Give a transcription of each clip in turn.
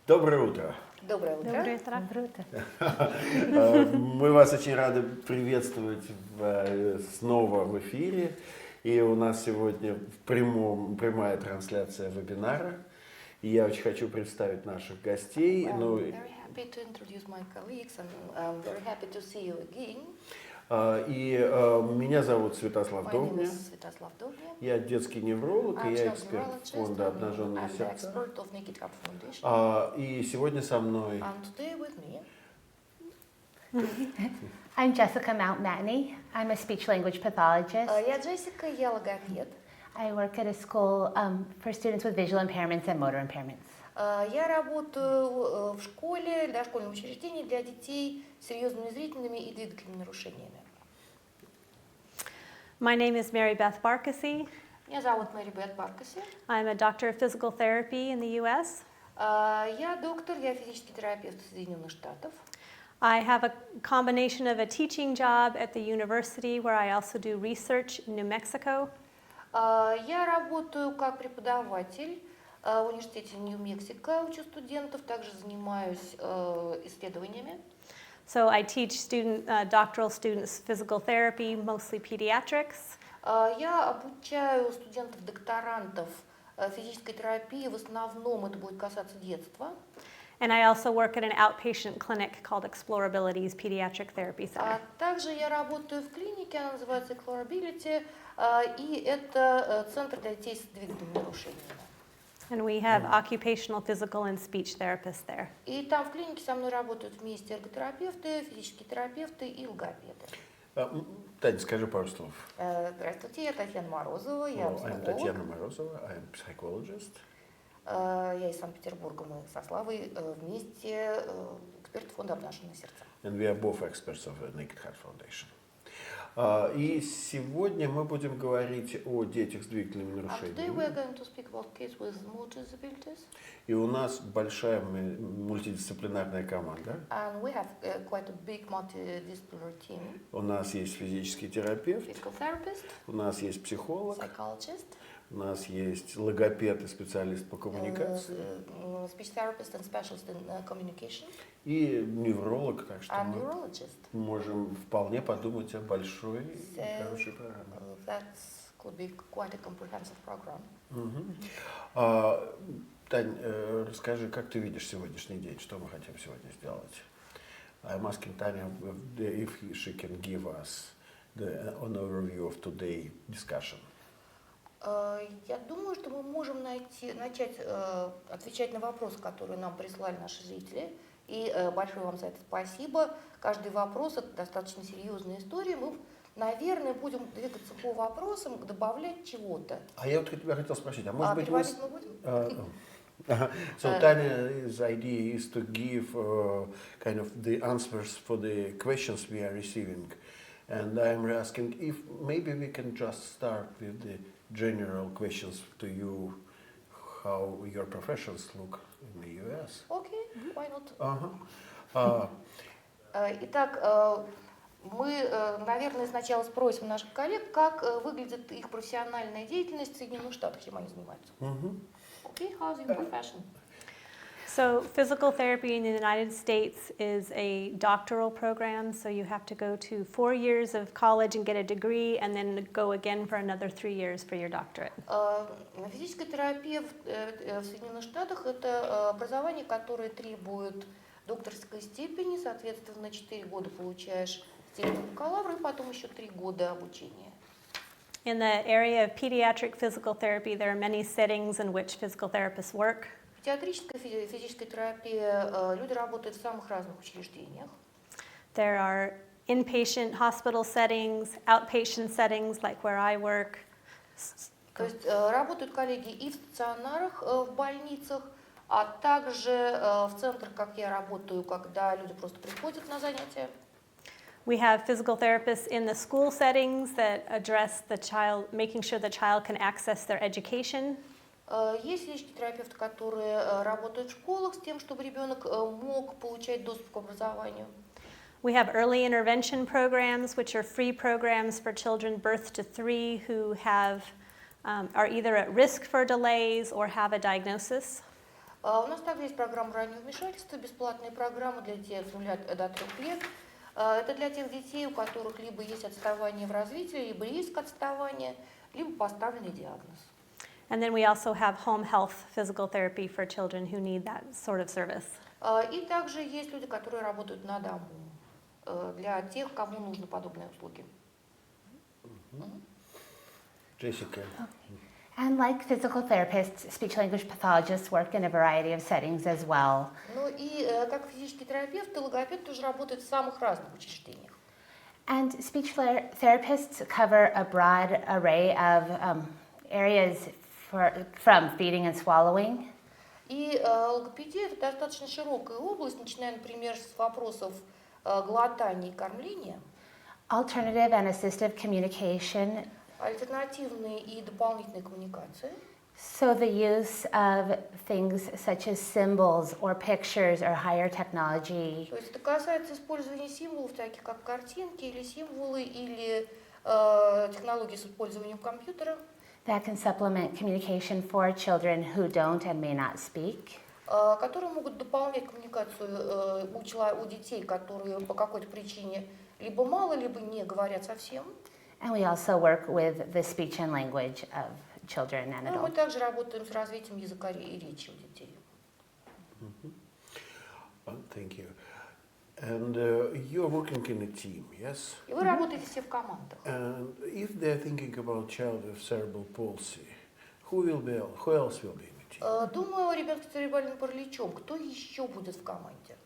Доброе утро. Доброе утро. Доброе утро. Доброе утро. Мы вас очень рады приветствовать снова в эфире. И у нас сегодня прямая трансляция вебинара. И я очень хочу представить наших гостей. I'm very happy to introduce my colleagues and I'm very happy to see you again. И меня зовут Святослав My name Довня. is Святослав Довня. Я детский невролог, и I'm я child эксперт neurologist Фонда and «Обнаженные, I'm the сердца». expert of Naked Heart Foundation. И сегодня со мной And today with me, I'm Jessica Mount-Matney. I'm a speech-language pathologist. я Джессика, я логопед. I work at a school for students with visual impairments and motor impairments. Я работаю в школе, дошкольном учреждении для детей с серьезными зрительными и двигательными нарушениями. My name is Mary Beth Barkasy. Меня зовут Мэри Бет Баркаси. I'm a doctor of physical therapy in the U.S. Я доктор, я физический терапевт из Соединенных Штатов. I have a combination of a teaching job at the university where I also do research in New Mexico. Я работаю как преподаватель в университете Нью-Мексико, учу студентов, также занимаюсь исследованиями. So I teach doctoral students physical therapy, mostly pediatrics. Я обучаю студентов-докторантов физической терапии, в основном это будет касаться детства. And I also work at an outpatient clinic called Explorability's Pediatric Therapy Center. Также я работаю в клинике, она называется Explorability, и это центр для детей с двигательными нарушениями. And we have occupational, physical, and speech therapists there. И там в клинике со мной работают вместе эрготерапевты, физические терапевты и логопеды. Таня, скажи пару слов. Здравствуйте, я Татьяна Морозова, я I'm психолог. Татьяна Морозова, I'm psychologist. Я из Санкт-Петербурга, мы со Славой вместе эксперты Фонда «Обнаженные, сердца». And we are both experts of the Naked Heart Foundation. И сегодня мы будем говорить о детях с двигательными Today we are нарушениями. going to speak about kids with motor disabilities. И у нас большая мультидисциплинарная команда. And we have quite a big multidisciplinary team. У нас есть физический терапевт, Physical therapist, у нас есть психолог, psychologist, у нас есть логопед и специалист по коммуникации, speech therapist and specialist in communication, и невролог, так что and мы neurologist. можем вполне подумать о большой и хорошей программе. That could be quite a comprehensive program. Тань, расскажи, как ты видишь сегодняшний день, что мы хотим сегодня сделать? I'm asking Tanya if she can give us an overview of today's discussion. Я думаю, что мы можем начать отвечать на вопросы, которые нам прислали наши зрители. И большое вам за это спасибо. Каждый вопрос – это достаточно серьезная история. Мы, наверное, будем двигаться по вопросам, добавлять чего-то. А я вот тебя хотел спросить, а может быть переводить мы будем? So Tanya's idea is to give kind of the answers for the questions we are receiving. And I'm asking if maybe we can just start with the general questions to you, how your professions look in the US. Окей, why not? Uh-huh. Итак, мы, наверное, сначала спросим наших коллег, как выглядит их профессиональная деятельность в Соединенных Штатах, чем они занимаются. Окей, how's your profession? So physical therapy in the United States is a doctoral program, so you have to go to 4 years of college and get a degree, and then go again for another 3 years for your doctorate. Физическая терапия в Соединенных Штатах – это образование, которое требует докторской степени, соответственно, 4 года получаешь степень бакалавра, и потом еще 3 года обучения. In the area of pediatric physical therapy, there are many settings in which physical therapists work. В педиатрической физической терапии люди работают в самых разных учреждениях. There are inpatient hospital settings, outpatient settings, like where I work. То есть работают коллеги и в стационарах, в больницах, а также в центрах, как я работаю, когда люди просто приходят на занятия. We have physical therapists in the school settings that address the child, making sure the child can access their education. Есть физические терапевты, которые работают в школах с тем, чтобы ребенок мог получать доступ к образованию. We have early intervention programs, which are free programs for children birth to 3 who are either at risk for delays or have a diagnosis. У нас также есть программа раннего вмешательства, бесплатные программы для детей от 0 до 3 лет. Это для тех детей, у которых либо есть отставание в развитии, либо риск отставания, либо поставленный диагноз. And then we also have home health physical therapy for children who need that sort of service. И также есть люди, которые работают на дому, для тех, кому нужны подобные услуги. Jessica. And like physical therapists, speech-language pathologists work in a variety of settings as well. Ну и как физический терапевт и логопед тоже работают в самых разных учреждениях. And speech therapists cover a broad array of areas from feeding and swallowing. И логопедия – это достаточно широкая область, начиная, например, с вопросов глотания и кормления, Alternative and assistive communication, альтернативные и дополнительные коммуникации, so the use of things such as symbols or pictures or higher technology. то есть это касается использования символов, таких как картинки или символы, или технологий с использованием компьютера, That can supplement communication for children who don't and may not speak. которые могут дополнять коммуникацию у детей, которые по какой-то причине либо мало, либо не говорят совсем. And we also work with the speech and language of children and Ну, мы adults. также работаем с развитием языка и речи у детей. Thank you. And you're working in a team, yes? И вы работаете все в командах. And if they're thinking about child with cerebral palsy, who else will be in the team? Думаю, ребенок с церебральным параличом. Кто еще будет в команде?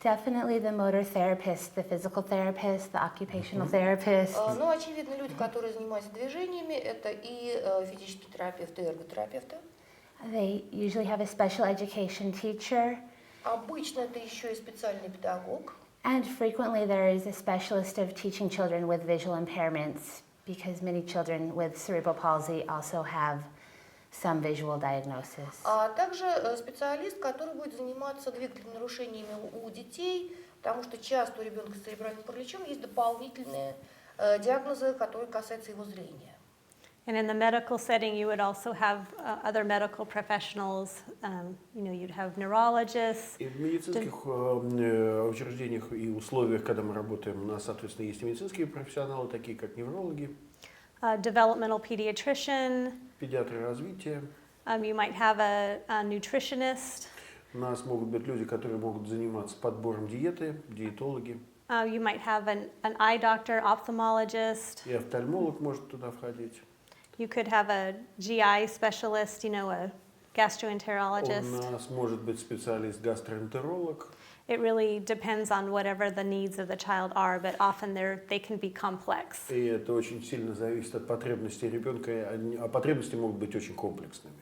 Definitely the motor therapist, the physical therapist, the occupational therapist. Ну, очевидно, люди, которые занимаются движениями, это и физические терапевты, и эрготерапевты. They usually have a special education teacher, Обычно это еще и специальный педагог. and frequently there is a specialist of teaching children with visual impairments because many children with cerebral palsy also have some visual diagnosis. А также специалист, который будет заниматься двигательными нарушениями у детей, потому что часто у ребенка с церебральным параличом есть дополнительные диагнозы, которые касаются его зрения. And in the medical setting, you would also have other medical professionals. You'd have neurologists. И в медицинских учреждениях и условиях, когда мы работаем, у нас, соответственно, есть и медицинские профессионалы, такие как неврологи, Developmental pediatrician. педиатры развития. You might have a nutritionist. У нас могут быть люди, которые могут заниматься подбором диеты, диетологи. You might have an eye doctor, ophthalmologist. И офтальмолог может туда входить. You could have a GI specialist, a У gastroenterologist. нас может быть специалист-гастроэнтеролог. It really depends on whatever the needs of the child are, but often they can be complex. И это очень сильно зависит от потребностей ребенка, а потребности могут быть очень комплексными.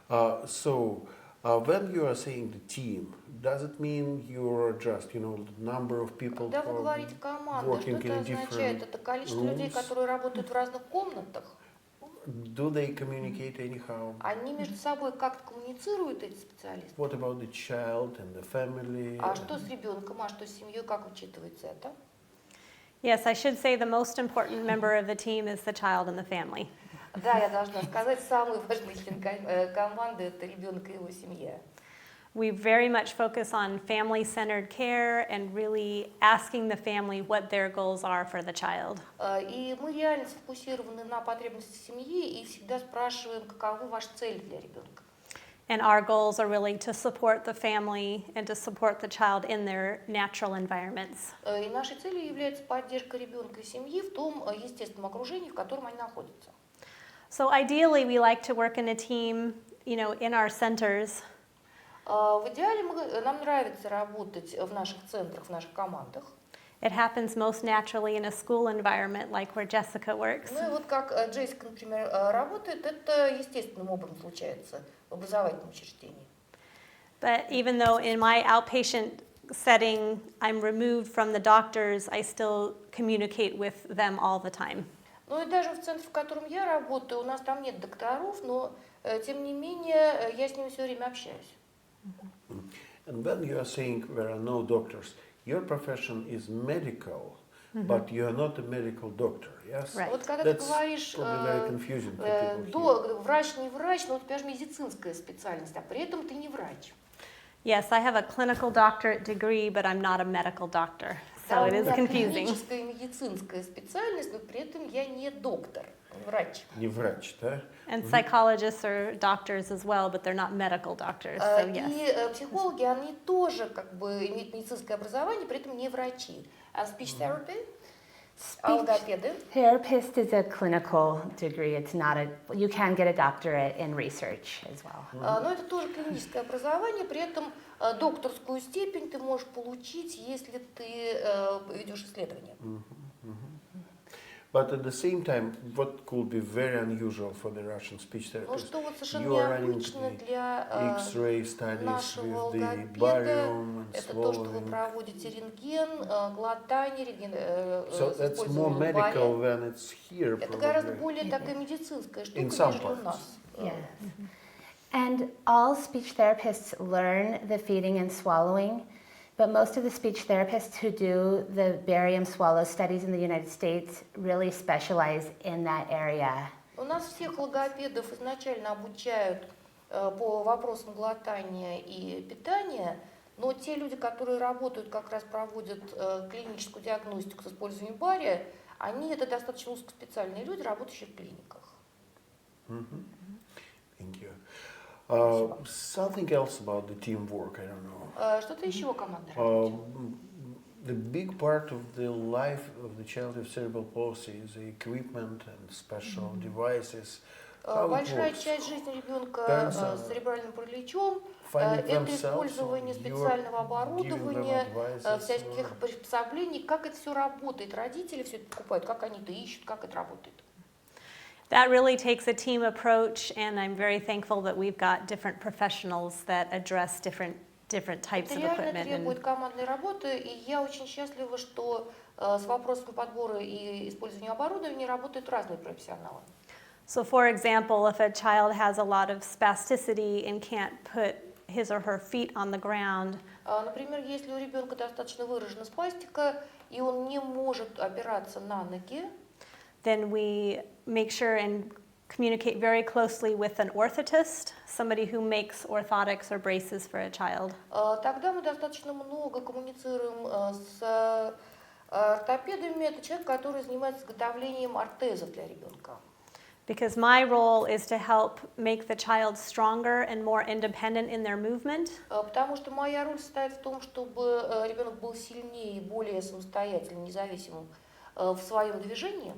When you are saying the team, does it mean you're just, number of people Когда вы говорите команда, что working in это a означает? different Это количество людей, rooms? которые работают в разных комнатах. Do they communicate anyhow? Они между собой как-то коммуницируют, эти специалисты. What about the child and the family? А что с ребенком, а что с семьей, как учитывается это? Yes, I should say the most important member of the team is the child and the family. Да, я должна сказать, самый важный член команды – это ребенок и его семья. We very much focus on family-centered care and really asking the family what their goals are for the child. И мы реально сфокусированы на потребностях семьи и всегда спрашиваем, какова ваша цель для ребенка. And our goals are really to support the family and to support the child in their natural environments. И нашей целью является поддержка ребенка и семьи в том естественном окружении, в котором они находятся. So ideally, we like to work in a team, in our centers. В идеале нам нравится работать в наших центрах, в наших командах. It happens most naturally in a school environment, like where Jessica works. Ну и вот как Джессика, например, работает, это естественным образом случается в образовательном учреждении. But even though in my outpatient setting, I'm removed from the doctors, I still communicate with them all the time. Ну и даже в центре, в котором я работаю, у нас там нет докторов, но тем не менее я с ними все время общаюсь. And when you are saying there are no doctors, your profession is medical, but you are not a medical doctor, yes? Right. Вот когда ты That's говоришь, probably very confusing for people here. врач не врач, но у тебя же медицинская специальность, а при этом ты не врач. Yes, I have a clinical doctorate degree, but I'm not a medical doctor, so Да, у it is меня confusing. клиническая медицинская специальность, но при этом я не доктор, врач. Не врач, да? And psychologists are doctors as well, but they're not medical doctors, so yes. И психологи, они тоже как бы имеют медицинское образование, при этом не врачи. А speech therapy? Логопеды? Therapist is a clinical degree. It's not a. You can get a doctorate in research as well. Но это тоже клиническое образование, при этом докторскую степень ты можешь получить, если ты ведешь исследование. But at the same time, what could be very unusual for the Russian speech Ну therapist? что вот совершенно You are running необычно the для X-ray studies нашего with the логопеда, barium and это то, что вы swallowing. проводите рентген, глотание, So с that's more использованием medical бария. than it's here, Это гораздо probably. более такая медицинская штука, In some нежели у parts. нас. Yes. And all speech therapists learn the feeding and swallowing, but most of the speech therapists who do the barium swallow studies in the United States really specialize in that area. У нас всех логопедов изначально обучают по вопросам глотания и питания, но те люди, которые работают, как раз проводят клиническую диагностику с использованием бария, они это достаточно узкоспециальные люди, работающие в клиниках. Thank you. Something else about the teamwork, I don't know. Что-то еще о командной работе? The big part of the life of the child with cerebral palsy is the equipment and special devices. How it Большая works. часть жизни ребенка Parents с церебральным параличом find it это themselves, использование or специального you're оборудования, giving them advices, всяких or- приспособлений, как это все работает. Родители все это покупают, как они это ищут, как это работает. That really takes a team approach, and I'm very thankful that we've got different professionals that address different types Это of реально equipment. требует командной работы, и я очень счастлива, что с вопросами подбора и использования оборудования работают разные профессионалы. So for example, if a child has a lot of spasticity and can't put his or her feet on the ground, Например, если у ребенка достаточно выражена спастика, и он не может опираться на ноги, then we make sure and communicate very closely with an orthotist, somebody who makes orthotics or braces for a child. тогда мы достаточно много коммуницируем с ортопедами. Это человек, который занимается изготовлением ортезов для ребенка. Because my role is to help make the child stronger and more independent in their movement. Потому что моя роль состоит в том, чтобы ребенок был сильнее и более самостоятельным, независимым в своем движении.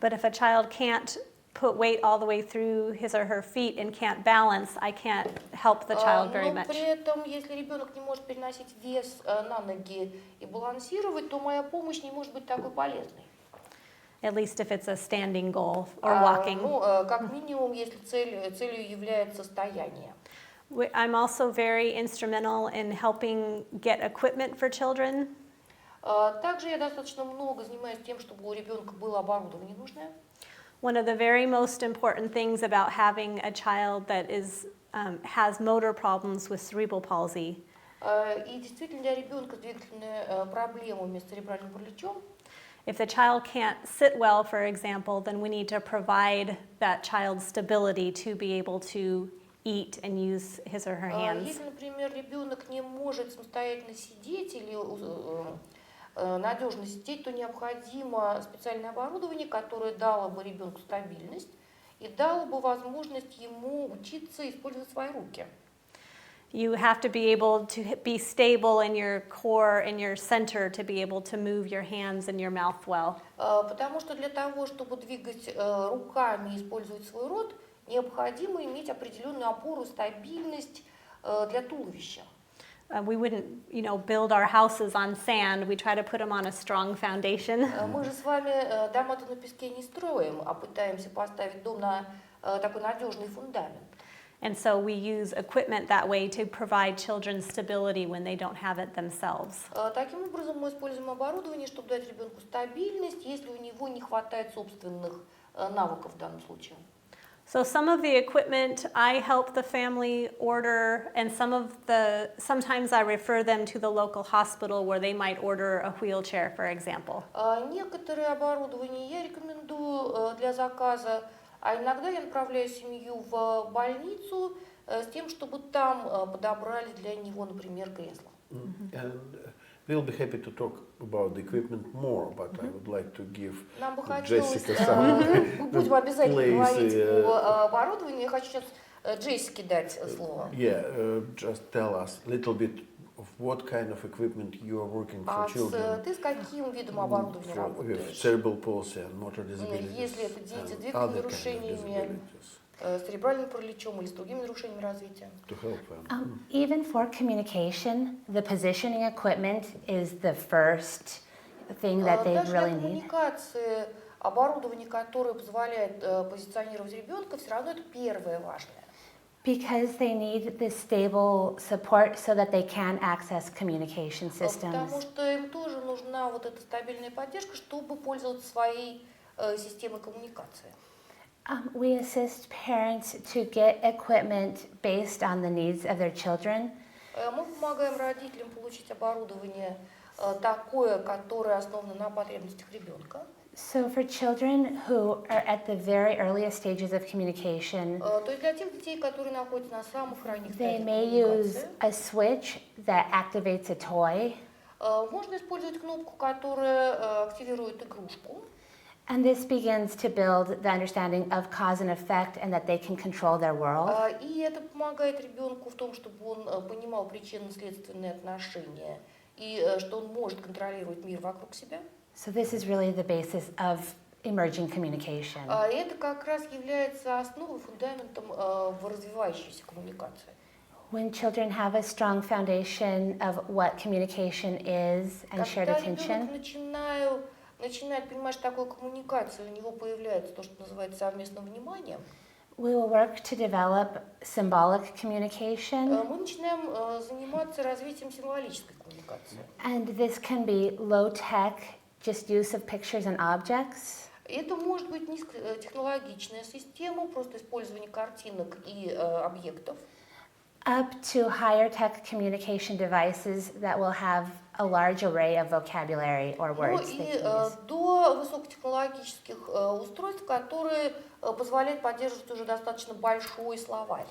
But if a child can't put weight all the way through his or her feet and can't balance, I can't help the child very Но much. при этом, если ребенок не может переносить вес на ноги и балансировать, то моя помощь не может быть такой полезной. At least if it's a standing goal or walking. Ну, как минимум, если целью является стояние. I'm also very instrumental in helping get equipment for children. Также я достаточно много занимаюсь тем, чтобы у ребенка было оборудование нужное. One of the very most important things about having a child that has motor problems with cerebral palsy И действительно для ребенка с двигательными проблемами, с церебральным параличом, if the child can't sit well, for example, then we need to provide that child stability to be able to eat and use his or her hands. если, например, ребенок не может самостоятельно сидеть или надежно сидеть, то необходимо специальное оборудование, которое дало бы ребенку стабильность и дало бы возможность ему учиться использовать свои руки. You have to be able to be stable in your core, in your center, to be able to move your hands and your mouth well. Потому что для того, чтобы двигать руками и использовать свой рот, необходимо иметь определенную опору, стабильность для туловища. We wouldn't, build our houses on sand. We try to put them on a strong foundation. Мы же с вами дома-то на песке не строим, а пытаемся поставить дом на такой надежный фундамент. And so we use equipment that way to provide children stability when they don't have it themselves. Таким образом, мы используем оборудование, чтобы дать ребенку стабильность, если у него не хватает собственных навыков в данном случае. So some of the equipment I help the family order, and sometimes I refer them to the local hospital where they might order a wheelchair, for example. Некоторые оборудования я рекомендую для заказа, а иногда я направляю семью в больницу с тем, чтобы там подобрали для него, например, кресло. And we'll be happy to talk about the equipment more, but I would like to give Нам бы хотелось, Jessica some мы будем обязательно говорить place, о оборудовании. Я хочу сейчас Джессике дать слово. Yeah, just tell us a little bit of what kind of equipment you are working for children. Ты с каким видом оборудования With работаешь? cerebral palsy and motor disabilities Если это дети с and двигательными other kind of нарушениями, disabilities с церебральным параличом или с другими нарушениями развития. to help them. Even for communication, the positioning equipment is the first thing that they Даже really для need. коммуникации оборудование, которое позволяет позиционировать ребенка, все равно это первое важное. Because they need this stable support so that they can access communication systems. Потому что им тоже нужна вот эта стабильная поддержка, чтобы пользоваться своей системой коммуникации. We assist parents to get equipment based on the needs of their children. Мы помогаем родителям получить оборудование такое, которое основано на потребностях ребенка. So for children who are at the very earliest stages of communication, То есть для тех детей, которые находятся на самых ранних they стадиях may use коммуникации, a switch that activates a toy, можно использовать кнопку, которая активирует игрушку. and this begins to build the understanding of cause and effect and that they can control their world. И это помогает ребенку в том, чтобы он понимал причинно-следственные отношения и что он может контролировать мир вокруг себя. So this is really the basis of emerging communication. И это как раз является основой, фундаментом в развивающейся коммуникации. When children have a strong foundation of what communication is and shared Когда attention, ребенок начинает понимать, что такое коммуникация, у него появляется то, что называется совместным вниманием, we will work to develop symbolic communication. мы начинаем заниматься развитием символической коммуникации. And this can be low-tech, just use of pictures and objects, Это может быть низкотехнологичная система, просто использование картинок и объектов, up to higher-tech communication devices that will have a large array of vocabulary or ну words they и can use. до высокотехнологических устройств, которые позволяют поддерживать уже достаточно большой словарь.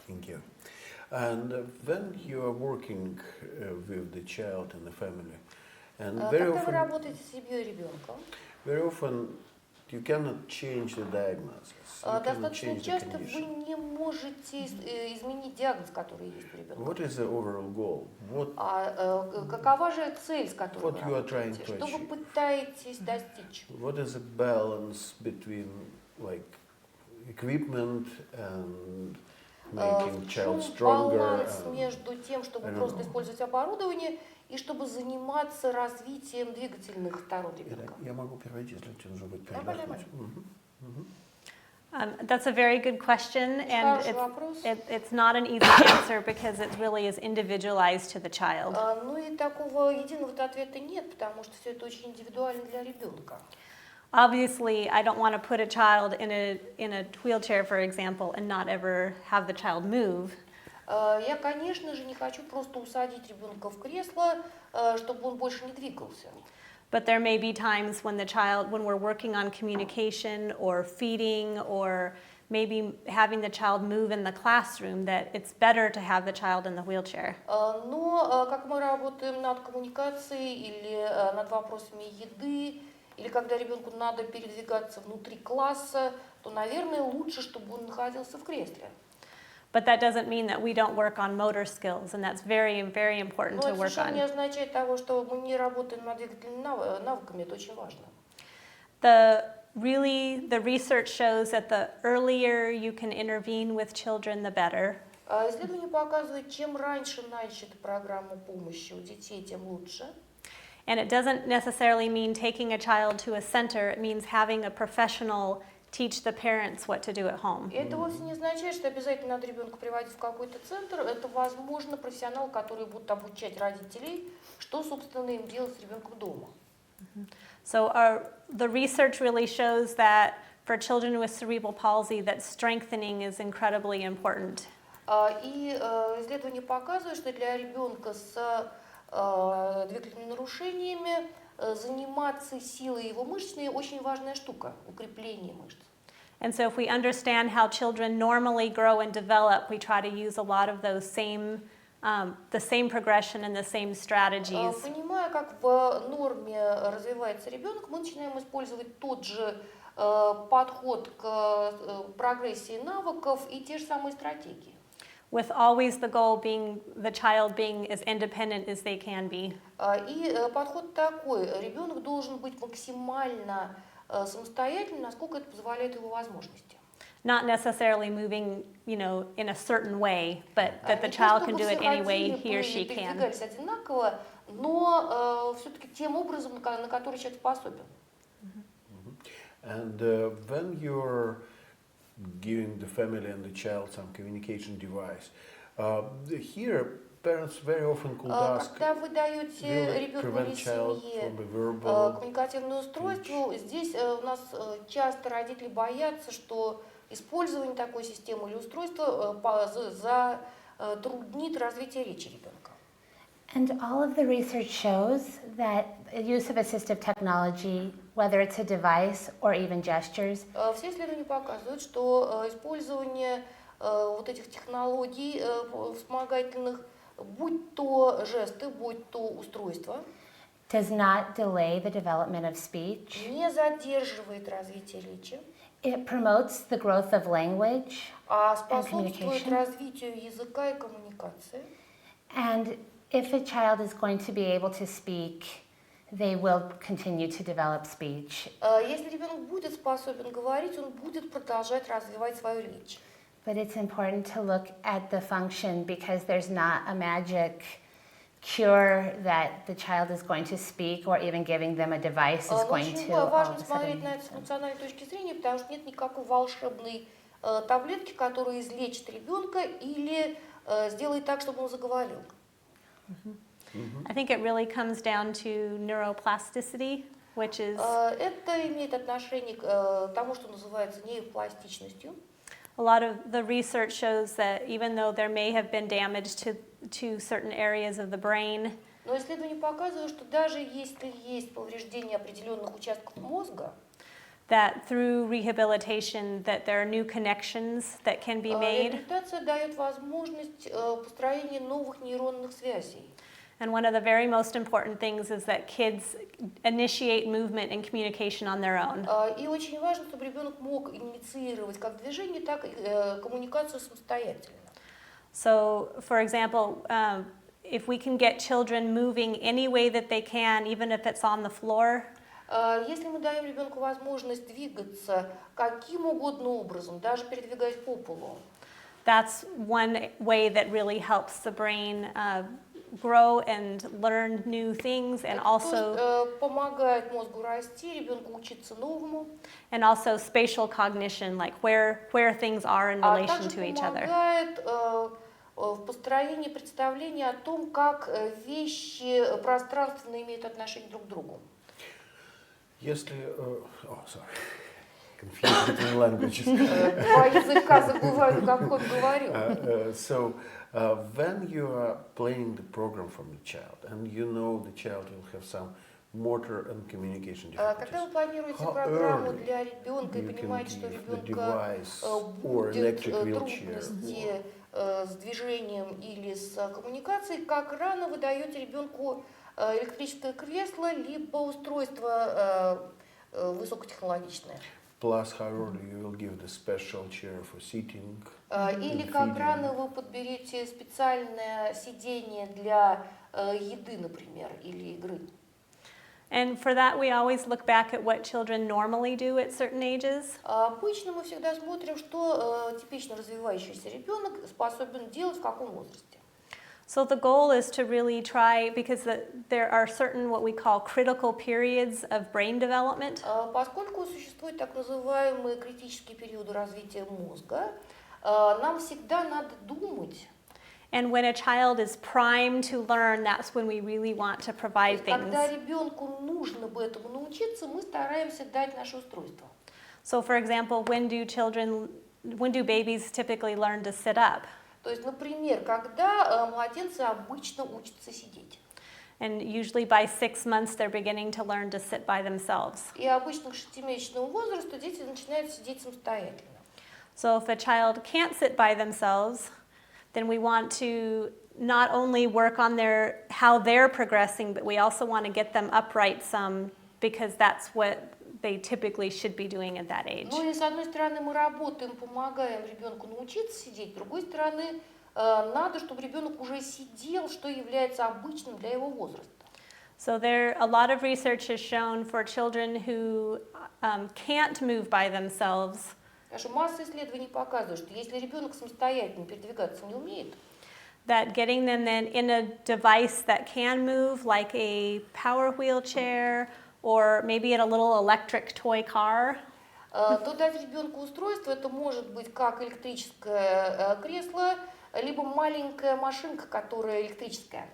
Thank you. And when you are working with the child and the family, and Когда вы работаете с семьей и ребенком, very often you cannot change the diagnosis. You cannot достаточно change the часто вы condition. не можете изменить диагноз, который есть у ребенка. What is the overall goal? What Какова же цель, с которой What вы you are trying работаете? to Что вы achieve? пытаетесь достичь? What is the balance between like equipment and making В child чем stronger? баланс And между тем, чтобы I don't просто know. использовать оборудование, и чтобы заниматься развитием двигательных сторон ребенка? Я могу переводить, если тебе нужно будет Нормально. передохнуть. That's a very good question, and Хороший вопрос. it's not an easy answer because it really is individualized to the child. Ну и такого единого ответа нет, потому что все это очень индивидуально для ребенка. Obviously, I don't want to put a child in a wheelchair, for example, and not ever have the child move. Я, конечно же, не хочу просто усадить ребенка в кресло, чтобы он больше не двигался. But there may be times when when we're working on communication or feeding or maybe having the child move in the classroom, that it's better to have the child in the wheelchair. Но как мы работаем над коммуникацией или над вопросами еды, или когда ребенку надо передвигаться внутри класса, то, наверное, лучше, чтобы он находился в кресле. But that doesn't mean that we don't work on motor skills, and that's very, very important Но to это work совершенно не on. означает того, что мы не работаем над двигательными навыками, это очень важно. The research shows that the earlier you can intervene with children, the better. Исследование показывает, чем раньше начата программа помощи у детей, тем лучше. And it doesn't necessarily mean taking a child to a center, it means having a professional teach the parents what to do at home. И это вовсе не означает, что обязательно надо ребенка приводить в какой-то центр. Это, возможно, профессионалы, которые будут обучать родителей, что, собственно, им делать с ребенком дома. So the research really shows that for children with cerebral palsy, that strengthening is incredibly important. И исследования показывают, что для ребенка с двигательными нарушениями заниматься силой его мышечной очень важная штука, укрепление мышц. And so if we understand how children normally grow and develop, we try to use a lot of those the same progression and the same strategies. Понимая, как в норме развивается ребенок, мы начинаем использовать тот же подход к прогрессии навыков и те же самые стратегии. With always the goal being the child being as independent as they can be. И подход такой: ребенок должен быть максимально самостоятельным, насколько это позволяет его возможности. Not necessarily moving, in a certain way, but that the child can do it any way he or she can. Передвигались одинаково, но все-таки тем образом, на который человек способен. And when you're giving the family and the child some communication device, here parents very often could ask, Когда вы даете ребенку или семье коммуникативное устройство, здесь у нас часто родители боятся, что использование такой системы или устройства затруднит развитие речи ребенка. And all of the research shows that the use of assistive technology, whether it's a device or even gestures, Все исследования показывают, что использование вот этих технологий вспомогательных, будь то жесты, будь то устройства, does not delay the development of speech. не задерживает развитие речи, It promotes the growth of language а and способствует communication. развитию языка и коммуникации. And if a child is going to be able to speak, they will continue to develop speech. Если ребенок будет способен говорить, он будет продолжать развивать свою речь. But it's important to look at the function because there's not a magic cure that the child is going to speak or even giving them a device is going to Очень all of важно a смотреть на sudden. это с функциональной точки зрения, потому что нет никакой волшебной таблетки, которая излечит ребенка или сделает так, чтобы он заговорил. I think it really comes down to neuroplasticity, which is Это имеет отношение к тому, что называется нейропластичностью. a lot of the research shows that even though there may have been damage to certain areas of the brain, Но исследования показывают, что даже если есть повреждение определенных участков мозга, that through rehabilitation that there are new connections that can be made. реабилитация дает возможность построения новых нейронных связей. And one of the very most important things is that kids initiate movement and communication on their own. И очень важно, чтобы ребенок мог инициировать как движение, так и коммуникацию самостоятельно. So, for example, if we can get children moving any way that they can, even if it's on the floor, Если мы даем ребенку возможность двигаться каким угодно образом, даже передвигаясь по полу, that's one way that really helps the brain grow and learn new things, and also помогает мозгу расти, ребенку учиться новому, and also spatial cognition, like where things are in а relation также to each other. помогает в построении представления о том, как вещи пространственно имеют отношение друг к другу. Если, sorry, confused between languages. Два языка забываю, как он говорил. So, when you are playing the program from the child, and you know the child will have some motor and communication difficulties, Когда вы планируете how программу early для ребенка и you can понимаете, что give the ребенка device or будет electric wheelchair? трудности с движением или с коммуникацией, как рано вы даете ребенку электрическое кресло либо устройство высокотехнологичное. Plus, how early you will give the special chair for sitting. Или как рано вы подберете специальное сиденье для еды, например, или игры. And for that, we always look back at what children normally do at certain ages. Обычно мы всегда смотрим, что типично развивающийся ребенок способен делать в каком возрасте. So the goal is to really try, because there are certain what we call critical periods of brain development. Поскольку существуют так называемые критические периоды развития мозга, нам всегда надо думать. And when a child is primed to learn, that's when we really want to provide things. Когда ребенку нужно бы этому научиться, мы стараемся дать наше устройство. So for example, when do babies typically learn to sit up? То есть, например, когда младенцы обычно учатся сидеть. And usually by 6 months, they're beginning to learn to sit by themselves. И обычно к 6-месячному возрасту дети начинают сидеть самостоятельно. So if a child can't sit by themselves, then we want to not only work on how they're progressing, but we also want to get them upright some, because that's what they typically should be doing at that age. Ну и с одной стороны мы работаем, помогаем ребенку научиться сидеть, с другой стороны надо, чтобы ребенок уже сидел, что является обычным для его возраста. So a lot of research has shown for children who can't move by themselves. Потому что масса исследований показывает, что если ребенок самостоятельно передвигаться не умеет, That getting them then in a device that can move, like a power wheelchair or maybe in a little electric toy car, то дать ребенку устройство, это может быть как электрическое кресло, либо маленькая машинка, которая электрическая.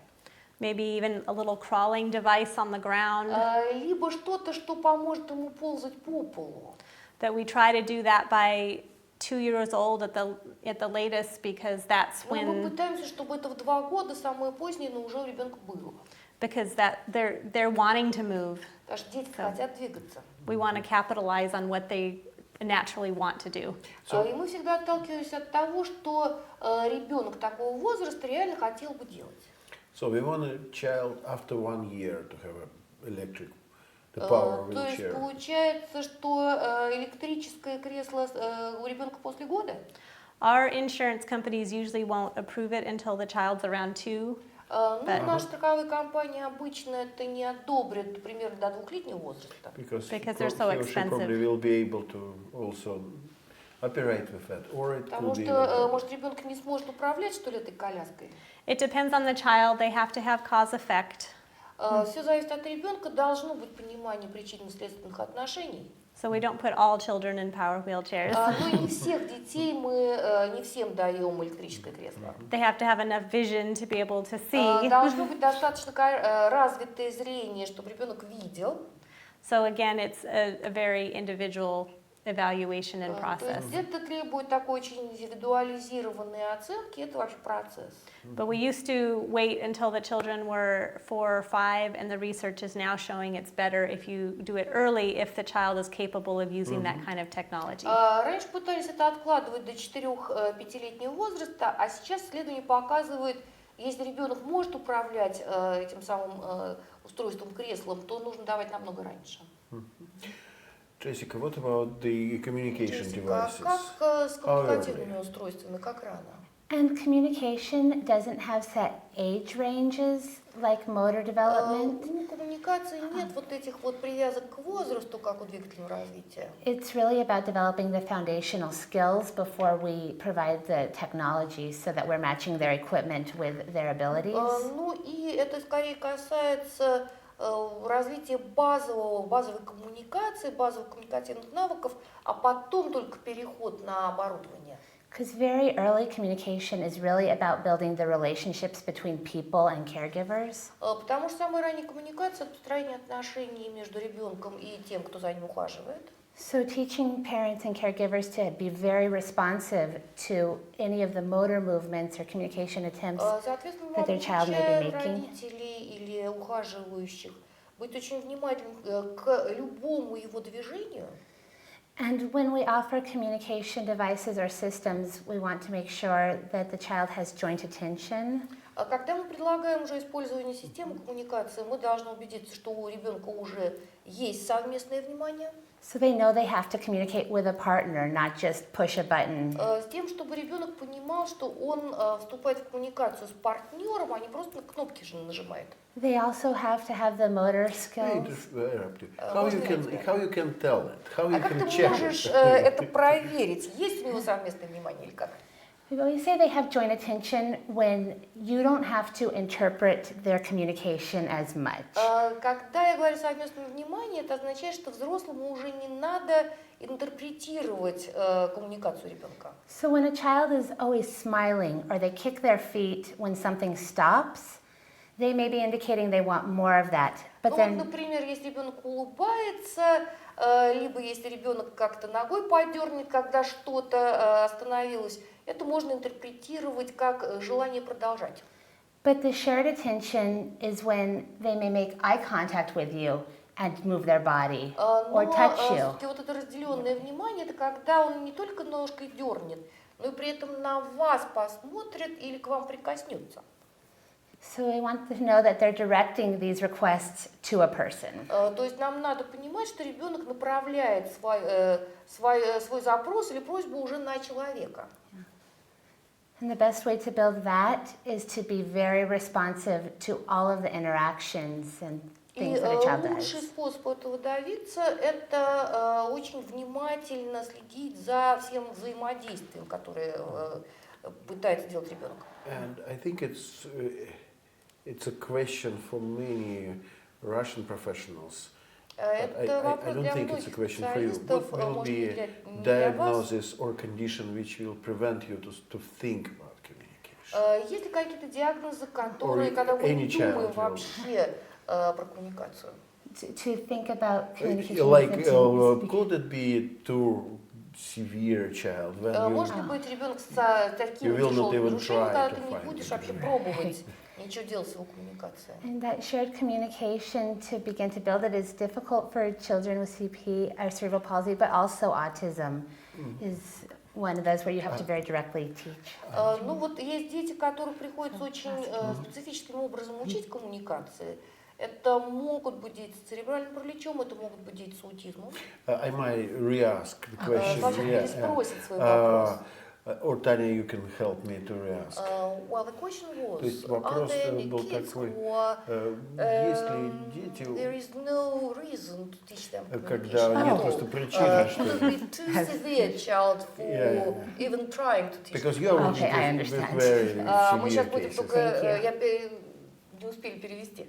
maybe even a little crawling device on the ground. Либо что-то, что поможет ему ползать по полу. That we try to do that by 2 years old at the latest, because that's Мы when пытаемся, чтобы это в 2 года, самое позднее, но уже у ребенка было. because they're wanting to move. Потому что дети хотят двигаться. We want to capitalize on what they naturally want to do. И мы всегда отталкиваемся от того, что ребенок такого возраста реально хотел бы делать. So we want a child after 1 year to have the power То есть wheelchair. получается, что электрическое кресло у ребенка после года. Our insurance companies usually won't approve it until the child's around 2. Ну, наши страховые компании обычно это не одобрят примерно до 2-летнего возраста. Because they're so he or she expensive. probably will be able to also operate with that, or it Потому could be. что, может, ребенок не сможет управлять, что ли, этой коляской. It depends on the child. They have to have cause-effect. Все зависит от ребенка, должно быть понимание причинно-следственных отношений. So we don't put all children in power wheelchairs. Но и не всех детей мы не всем даем электрическое кресло. They have to have enough vision to be able to see. Должно быть достаточно развитое зрение, чтобы ребенок видел. So again, it's a very individual evaluation and То process. есть это требует такой очень индивидуализированной оценки, это вообще процесс. But we used to wait until the children were 4 or 5, and the research is now showing it's better if you do it early if the child is capable of using that kind of technology. Раньше пытались это откладывать до 4-5-летнего возраста, а сейчас исследование показывает, если ребенок может управлять этим самым устройством, креслом, то нужно давать намного раньше. Jessica, what about the communication devices? Как с коммуникативными устройствами, как рано? And communication doesn't have set age ranges like motor development. У коммуникации нет вот этих вот привязок к возрасту, как у двигательного развития. It's really about developing the foundational skills before we provide the technology so that we're matching their equipment with their abilities. Ну и это скорее касается развития базовой коммуникации, базовых коммуникативных навыков, а потом только переход на оборудование. Because very early communication is really about building the relationships between people and caregivers. Потому что самая ранняя коммуникация – это построение отношений между ребенком и тем, кто за ним ухаживает. So teaching parents and caregivers to be very responsive to any of the motor movements or communication attempts Соответственно, мы that their child may be обучаем making. родителей или ухаживающих быть очень внимательным к любому его движению. And when we offer communication devices or systems, we want to make sure that the child has joint attention. Когда мы предлагаем уже использование системы коммуникации, мы должны убедиться, что у ребенка уже есть совместное внимание. So they know they have to communicate with a partner, not just push a button. С тем, чтобы ребенок понимал, что он вступает в коммуникацию с партнером, а не просто на кнопки же нажимает. They also have to have the motor skills. How you can tell it? How you Как can ты check можешь it? это проверить? Есть у него совместное внимание или как? We always say they have joint attention when you don't have to interpret their communication as much. Когда я говорю совместное внимание, это означает, что взрослому уже не надо интерпретировать коммуникацию ребенка. So when a child is always smiling or they kick their feet when something stops, they may be indicating they want more of that. But Ну, then, вот, например, если ребенок улыбается, либо если ребенок как-то ногой подернет, когда что-то остановилось, это можно интерпретировать как желание продолжать. but the shared attention is when they may make eye contact with you and move their body or touch you. Все-таки вот это разделенное внимание, это когда он не только ножкой дернет, но и при этом на вас посмотрит или к вам прикоснется. So we want to know that they're directing these requests to a person. То есть нам надо понимать, что ребенок направляет свой запрос или просьбу уже на человека. And the best way to build that is to be very responsive to all of the interactions and И things that a child лучший does. способ этого добиться – это очень внимательно следить за всем взаимодействием, которое пытается делать ребенок. And I think it's a question for many Russian professionals. Это I вопрос don't для think it's a многих question for you. специалистов, What will может be быть, a не для вас. diagnosis or condition which will prevent you to think about communication? Есть ли какие-то диагнозы, которые, когда мы any не думаем child, вообще про коммуникацию? To think about communication. Like, with the teens. could it be too severe child when you Может ли быть ребенок с таким You will not тяжелым even нарушением, try когда to ты не find будешь it. вообще пробовать ничего делать с его коммуникацией? And that shared communication, to begin to build it, is difficult for children with CP or cerebral palsy, but also autism is one of those where you have to very directly teach. Ну вот есть дети, которые приходится очень специфическим образом учить коммуникации. Это могут быть дети с церебральным параличом, это могут быть дети с аутизмом. I might re-ask the question. Ваше переспросит свой вопрос. Or Tanya, you can help me to re-ask. Well, the question То есть was, are вопрос there any был kids такой, who are, если дети, there is no reason to teach them когда communication нет at просто all. причины, It что... would be too severe child for Yeah. even trying to teach. Because you are Okay, I with understand. very Мы severe сейчас будем cases. только, не успели перевести.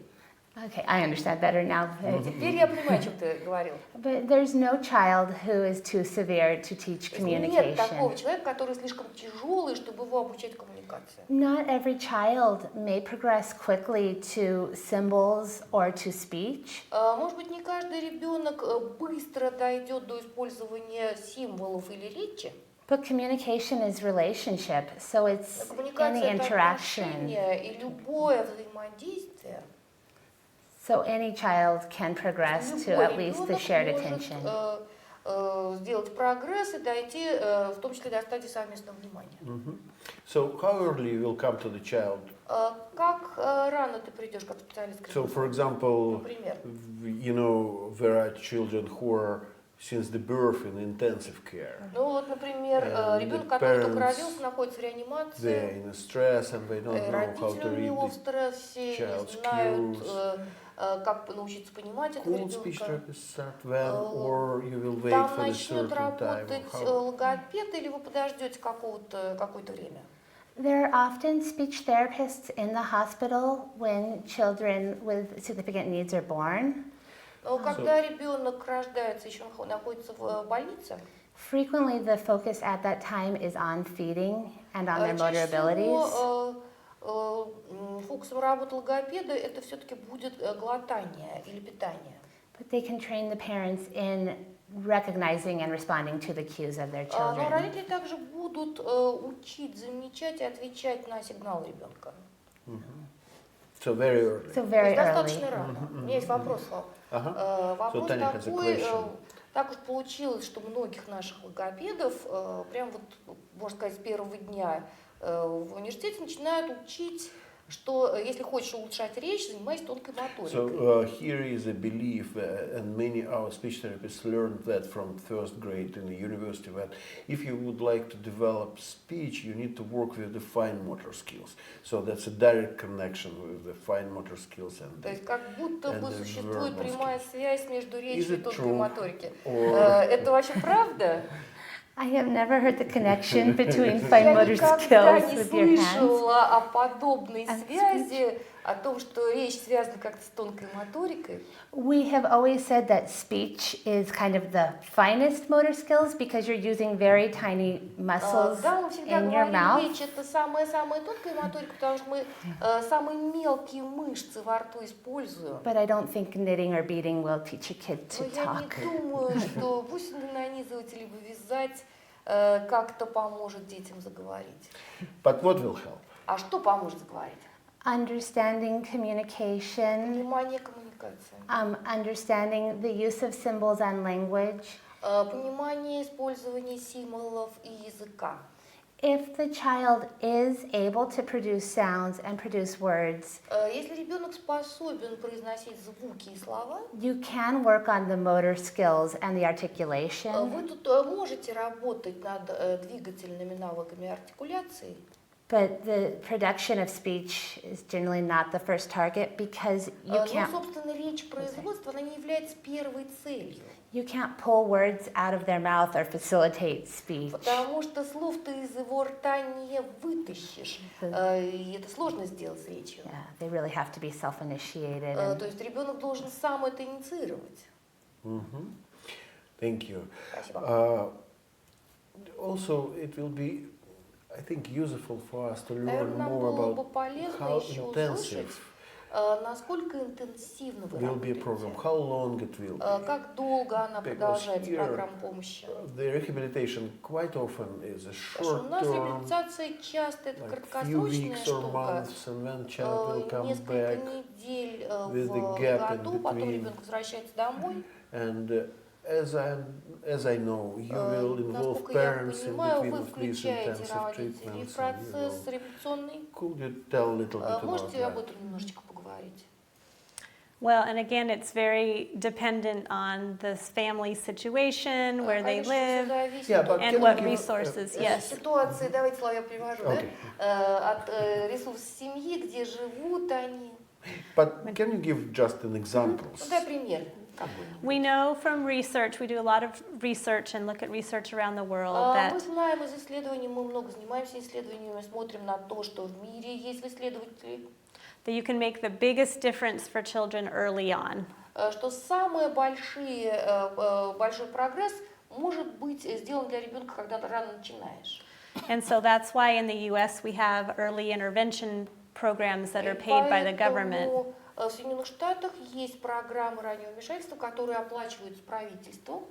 Okay, I understand better now. Теперь я понимаю, о чем ты говорил. But there's no child who is too severe to teach То есть нет такого communication. человека, который слишком тяжелый, чтобы его обучать коммуникации. Not every child may progress quickly to symbols or to speech. Может быть, не каждый ребенок быстро дойдет до использования символов или речи. But communication is relationship, so it's any Коммуникация – это interaction. отношения и любое взаимодействие. So any child can progress to Любой at least the shared ребенок attention. может сделать прогресс и дойти, в том числе до стадии совместного внимания. So how early you will come to the child? Как рано ты придешь как специалист к So, ребенку? for example, Например. you know, there are children who are since the birth in intensive care. Ну вот, например, the ребенок, который только parents, родился, находится в реанимации, They're in stress and they don't know how to родители у read него в the стрессе, не child's знают, cues. как научиться понимать этого Could speech ребенка. therapist start then, or you will wait Там for a начнет certain time? работать How? логопед, или вы подождете какое-то время? There are often speech therapists in the hospital when children with significant needs are born. Но когда ребенок рождается, еще находится в больнице, Frequently, the focus at that time is on feeding and on their motor чаще abilities. всего фокусом работы логопеда это все-таки будет глотание или питание. But they can train the parents in recognizing and responding to the cues of their Но children. родители также будут учить, замечать и отвечать на сигнал ребенка. So very early. So То very есть достаточно early. рано. У меня есть вопрос. Вопрос Таня has a такой, question. так уж получилось, что многих наших логопедов, прям вот, можно сказать, с первого дня в университете начинают учить, что если хочешь улучшать речь, занимайся тонкой моторикой. So here is a belief, and many our speech therapists learned that from first grade in the university, that if you would like to develop speech, you need to work with the fine motor skills. So that's a direct connection with the fine motor skills and То есть как будто бы and the существует verbal прямая skills. связь между речью и it тонкой true? моторикой. Or- Это вообще правда? I have never heard the connection between Я fine motor никогда skills не with your hands. слышала о подобной And связи, о том, что речь связана как-то с тонкой моторикой. We have always said that speech is kind of the finest motor skills because you're using very tiny muscles Да, мы всегда in your говорили, mouth. речь это самая-самая тонкая моторика, потому что мы самые мелкие мышцы во рту используем. But I don't think knitting or beading will teach a kid to Но я не talk. думаю, что пусть нанизывать либо вязать как-то поможет детям заговорить. But what will help? А что поможет заговорить? Understanding communication, Понимание коммуникации. understanding the use of symbols and language. Понимание использования символов и языка. If the child is able to produce sounds and produce words, Если ребенок способен произносить звуки и слова, you can work on the motor skills and the articulation. вы тут можете работать над двигательными навыками артикуляции. But the production of speech is generally not the first target because you Но, can't собственно, речь производства, она не является первой целью. pull words out of their mouth or facilitate speech. Потому что слов ты из его рта не вытащишь. И это сложно сделать с речью. Yeah, they really have to be self-initiated. То есть ребенок должен сам это инициировать. Thank you. Спасибо. Also, it will be, I think, useful for us to learn Наверное, нам more было бы about полезно how еще intensive услышать, насколько интенсивно вы will be a program, работаете. how long it will be. Как долго она Because продолжается, here программа помощи? The rehabilitation quite often is a Потому что у нас short-term, реабилитация часто это like few краткосрочная weeks or штука. months, and then child will come Несколько back. недель with the в gap in году, потом between. ребенок возвращается домой. And as I know, you will involve Насколько я parents in понимаю, between вы of these включаете intensive родителей в treatments. And, процесс реабилитационный. could you tell a little bit about Можете об that? этом немножечко поговорить? Well, and again, it's very dependent on this family situation, where they Конечно, live, всё зависит Yeah, but от and can what you give, resources, yes. ситуации, давайте слова я привожу, Okay. да? От ресурсов семьи, где живут они. But can you give just an examples? Ну, дай пример какой-нибудь. We know from research, we do a lot of research and look at research around the world Мы that знаем из исследований, мы много занимаемся исследованиями, смотрим на то, что в мире есть исследователи, you can make the biggest difference for children early on. что большой прогресс может быть сделан для ребенка, когда рано начинаешь. And so that's why in the US we have early intervention programs that are paid by the government. Поэтому в Соединенных Штатах есть программы раннего вмешательства, которые оплачиваются правительством.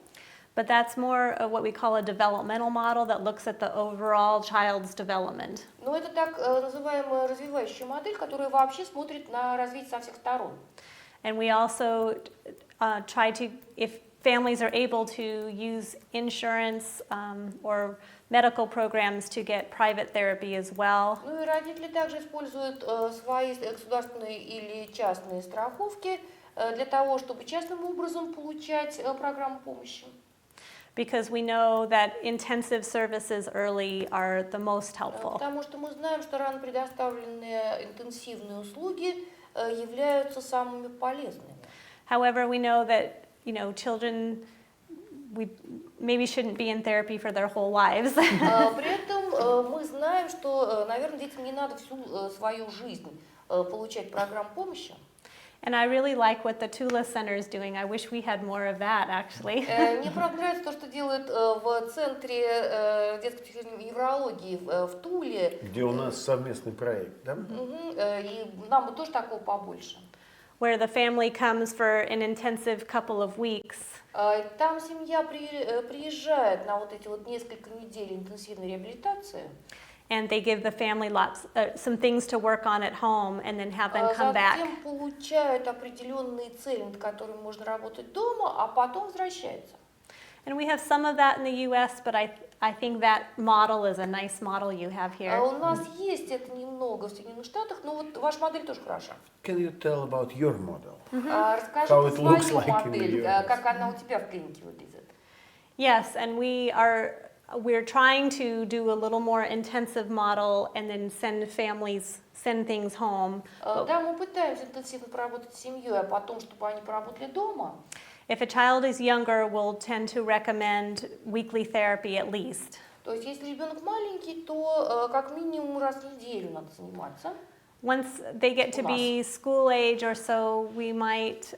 But that's more of what we call a developmental model that looks at the overall child's development. Но это так называемая развивающая модель, которая вообще смотрит на развитие со всех сторон. And we also try to, if families are able to use insurance or medical programs to get private therapy as well. Ну и родители также используют свои государственные или частные страховки для того, чтобы частным образом получать программу помощи. Because we know that intensive services early are the most helpful. Потому что мы знаем, что рано предоставленные интенсивные услуги являются самыми полезными. However, we know that, children we maybe shouldn't be in therapy for their whole lives. При этом мы знаем, что, наверное, детям не надо всю свою жизнь получать программу помощи. And I really like what the Tula Center is doing. I wish we had more of that, actually. Мне правда нравится то, что делают в Центре детской психической неврологии в Туле. Где у нас совместный проект, да? И нам бы тоже такого побольше. Where the family comes for an intensive couple of weeks. Там семья приезжает на вот эти вот несколько недель интенсивной реабилитации. And they give the family some things to work on at home, and then have them come back. Затем получают определенные цели, над которыми можно работать дома, а потом возвращаются. And we have some of that in the U.S., but I think that model is a nice model you have here. У нас есть это немного в Соединенных Штатах, но вот ваша модель тоже хороша. Can you tell about your model? Расскажи How про it looks свою like in модель, the US. как она у тебя в клинике выглядит. Yes, and we're trying to do a little more intensive model and then send things home. Да, мы пытаемся интенсивно поработать с семьей, а потом, чтобы они поработали дома. If a child is younger, we'll tend to recommend weekly therapy at least. То есть, если ребенок маленький, то как минимум раз в неделю надо заниматься. Once they get to be school age or so, we might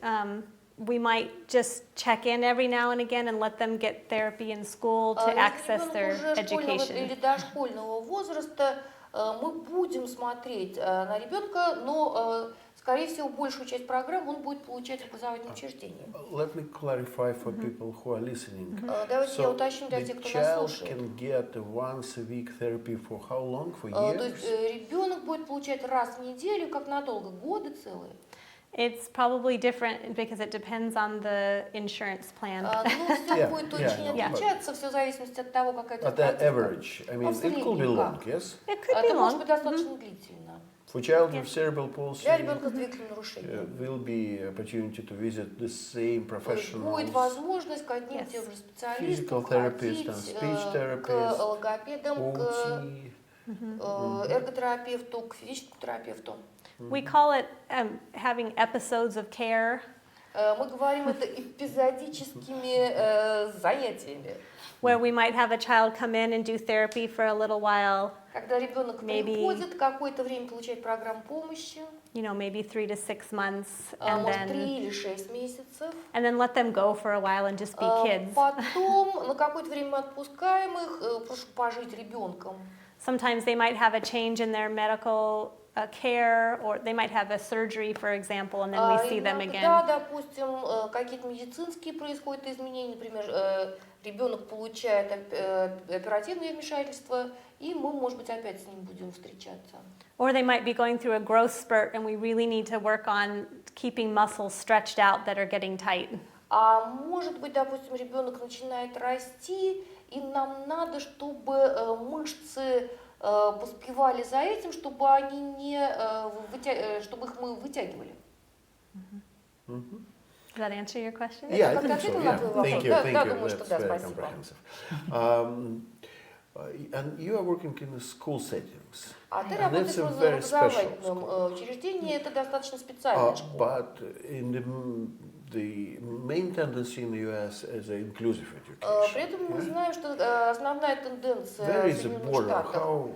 just check in every now and again and let them get therapy in school to access their education. Или дошкольного возраста, мы будем смотреть на ребенка, но, скорее всего, большую часть программ он будет получать в образовательном учреждении. Let me clarify for people who are listening. Давайте я уточню для тех, кто нас Child слушает. can get once a week therapy for how long? For То years? есть ребенок будет получать раз в неделю, как надолго, годы целые. It's probably different because it depends on the insurance plan. Ну, все будет очень отличаться, все в зависимости от того, какая это At the статистика. average, I mean, it could be long, yes? It could be Это может long. быть достаточно длительно. For child with cerebral palsy, Для ребенка с двигательными нарушениями. will be opportunity to visit the same professionals. Будет возможность к одним и тем же специалистам Physical therapist ходить, and speech к therapist, логопедам, к OT. эрготерапевту, к физическому терапевту. We call it having episodes of care. Мы говорим это эпизодическими занятиями. Where we might have a child come in and do therapy for a little while, Когда ребенок приходит, какое-то время получает программу помощи, maybe 3 to 6 months, может 3 или 6 месяцев. and then let them go for a while and just be kids. Потом на какое-то время мы отпускаем их, прошу пожить ребенком. Sometimes they might have a change in their medical care, or they might have a surgery, for example, and then we see them again. Да, допустим, какие-то медицинские происходят изменения, например, ребенок получает оперативное вмешательство, и мы, может быть, опять с ним будем встречаться. Or they might be going through a growth spurt, and we really need to work on keeping muscles stretched out that are getting tight. А может быть, допустим, ребенок начинает расти, и нам надо, чтобы мышцы поспевали за этим, чтобы они не чтобы их мы вытягивали. Does that answer your question? Yeah, I Как-то think so. ответил Yeah, на твой вопрос? thank you, Да, thank да, you. думаю, что That's да, very спасибо. comprehensive. And you are working in the school settings. А ты And работаешь that's a в very special образовательном учреждении, это достаточно специальная школа. But in the main tendency in the US is an inclusive При education. этом мы знаем, что основная тенденция Where is the Соединенных border? Штатов How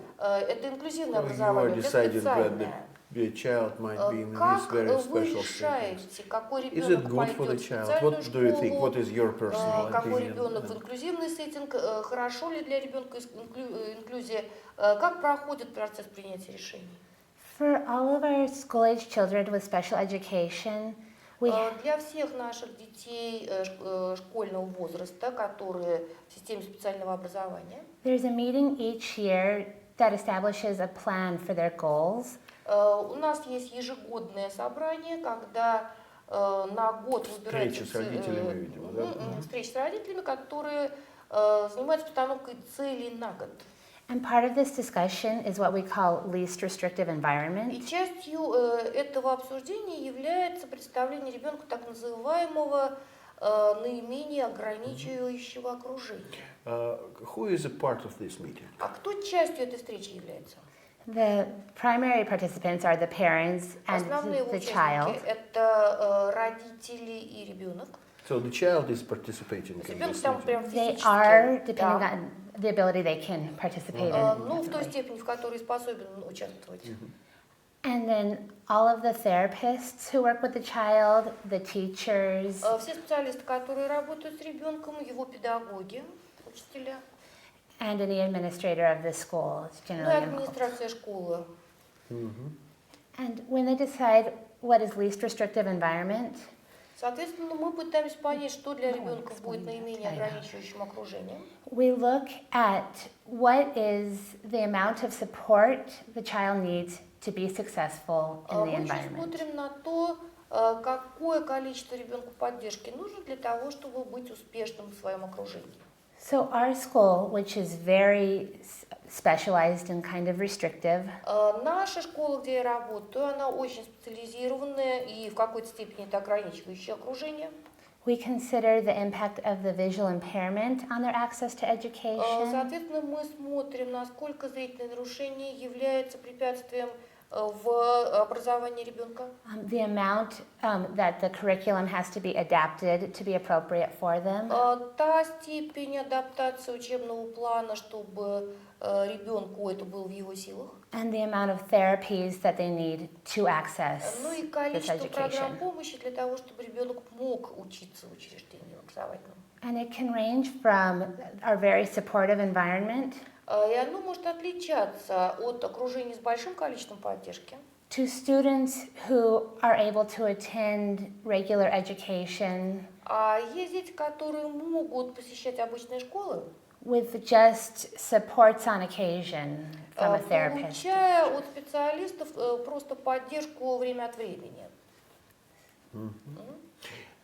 это инклюзивное you are образование, это deciding that специальное. the child might be in this Как very вы special settings? решаете, какой Is it ребенок good for the пойдет в child? специальную What do you think? школу, What is your personal какой opinion? ребенок в инклюзивный сеттинг, хорошо ли для ребенка инклюзия, как проходит процесс принятия решений? For all of our school-age children with special education, Для всех наших детей школьного возраста, которые в системе специального образования, there's a meeting each year that establishes a plan for their goals. у нас есть ежегодное собрание, когда на год выбираются Встречи с родителями, видимо, да? встречи с родителями, которые занимаются постановкой целей на год. And part of this discussion is what we call least restrictive environment. И частью этого обсуждения является представление ребенку так называемого наименее ограничивающего окружения. Who is a part of this meeting? А кто частью этой встречи является? The primary participants are the parents and Основные the child. участники – это родители и ребенок. So the child is participating in Ребенок this там meeting. прям They физически. are, depending Да. on the ability they can participate in. Ну, в той степени, в которой способен участвовать. And then all of the therapists who work with the child, the teachers, Все специалисты, которые работают с ребенком, его педагоги, учителя, and any administrator of the school is ну и generally involved. администрация школы. And when they decide what is least restrictive environment, Соответственно, мы пытаемся понять, что для ребенка будет наименее ограничивающим окружением. we look at what is the amount of support the child needs to be successful in the Мы еще environment. смотрим на то, какое количество ребенку поддержки нужно для того, чтобы быть успешным в своем окружении. So our school, which is very specialized and kind of restrictive, Наша школа, где я работаю, она очень специализированная и в какой-то степени это ограничивающее окружение. we consider the impact of the visual impairment on their access to education. Соответственно, мы смотрим, насколько зрительное нарушение является препятствием в образовании ребенка? The amount that the curriculum has to be adapted to be appropriate for them. Та степень адаптации учебного плана, чтобы ребенку это было в его силах. And the amount of therapies that they need to access Ну и this количество программ education. помощи для того, чтобы ребенок мог учиться в учреждении образовательном. And it can range from our very supportive environment И оно может отличаться от окружения с большим количеством поддержки to students who are able to attend regular education А есть дети, которые могут посещать обычные школы, with just supports on occasion from a therapist. получая от специалистов просто поддержку время от времени.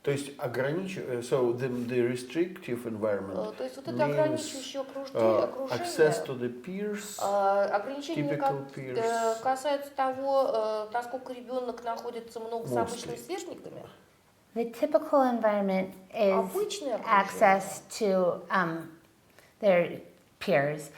То есть so the restrictive environment То есть вот это means ограничивающее access to окружение, the peers, ограничения typical peers. касаются того, насколько ребенок находится много с Mostly. обычными сверстниками. The typical environment is Обычное access to their peers.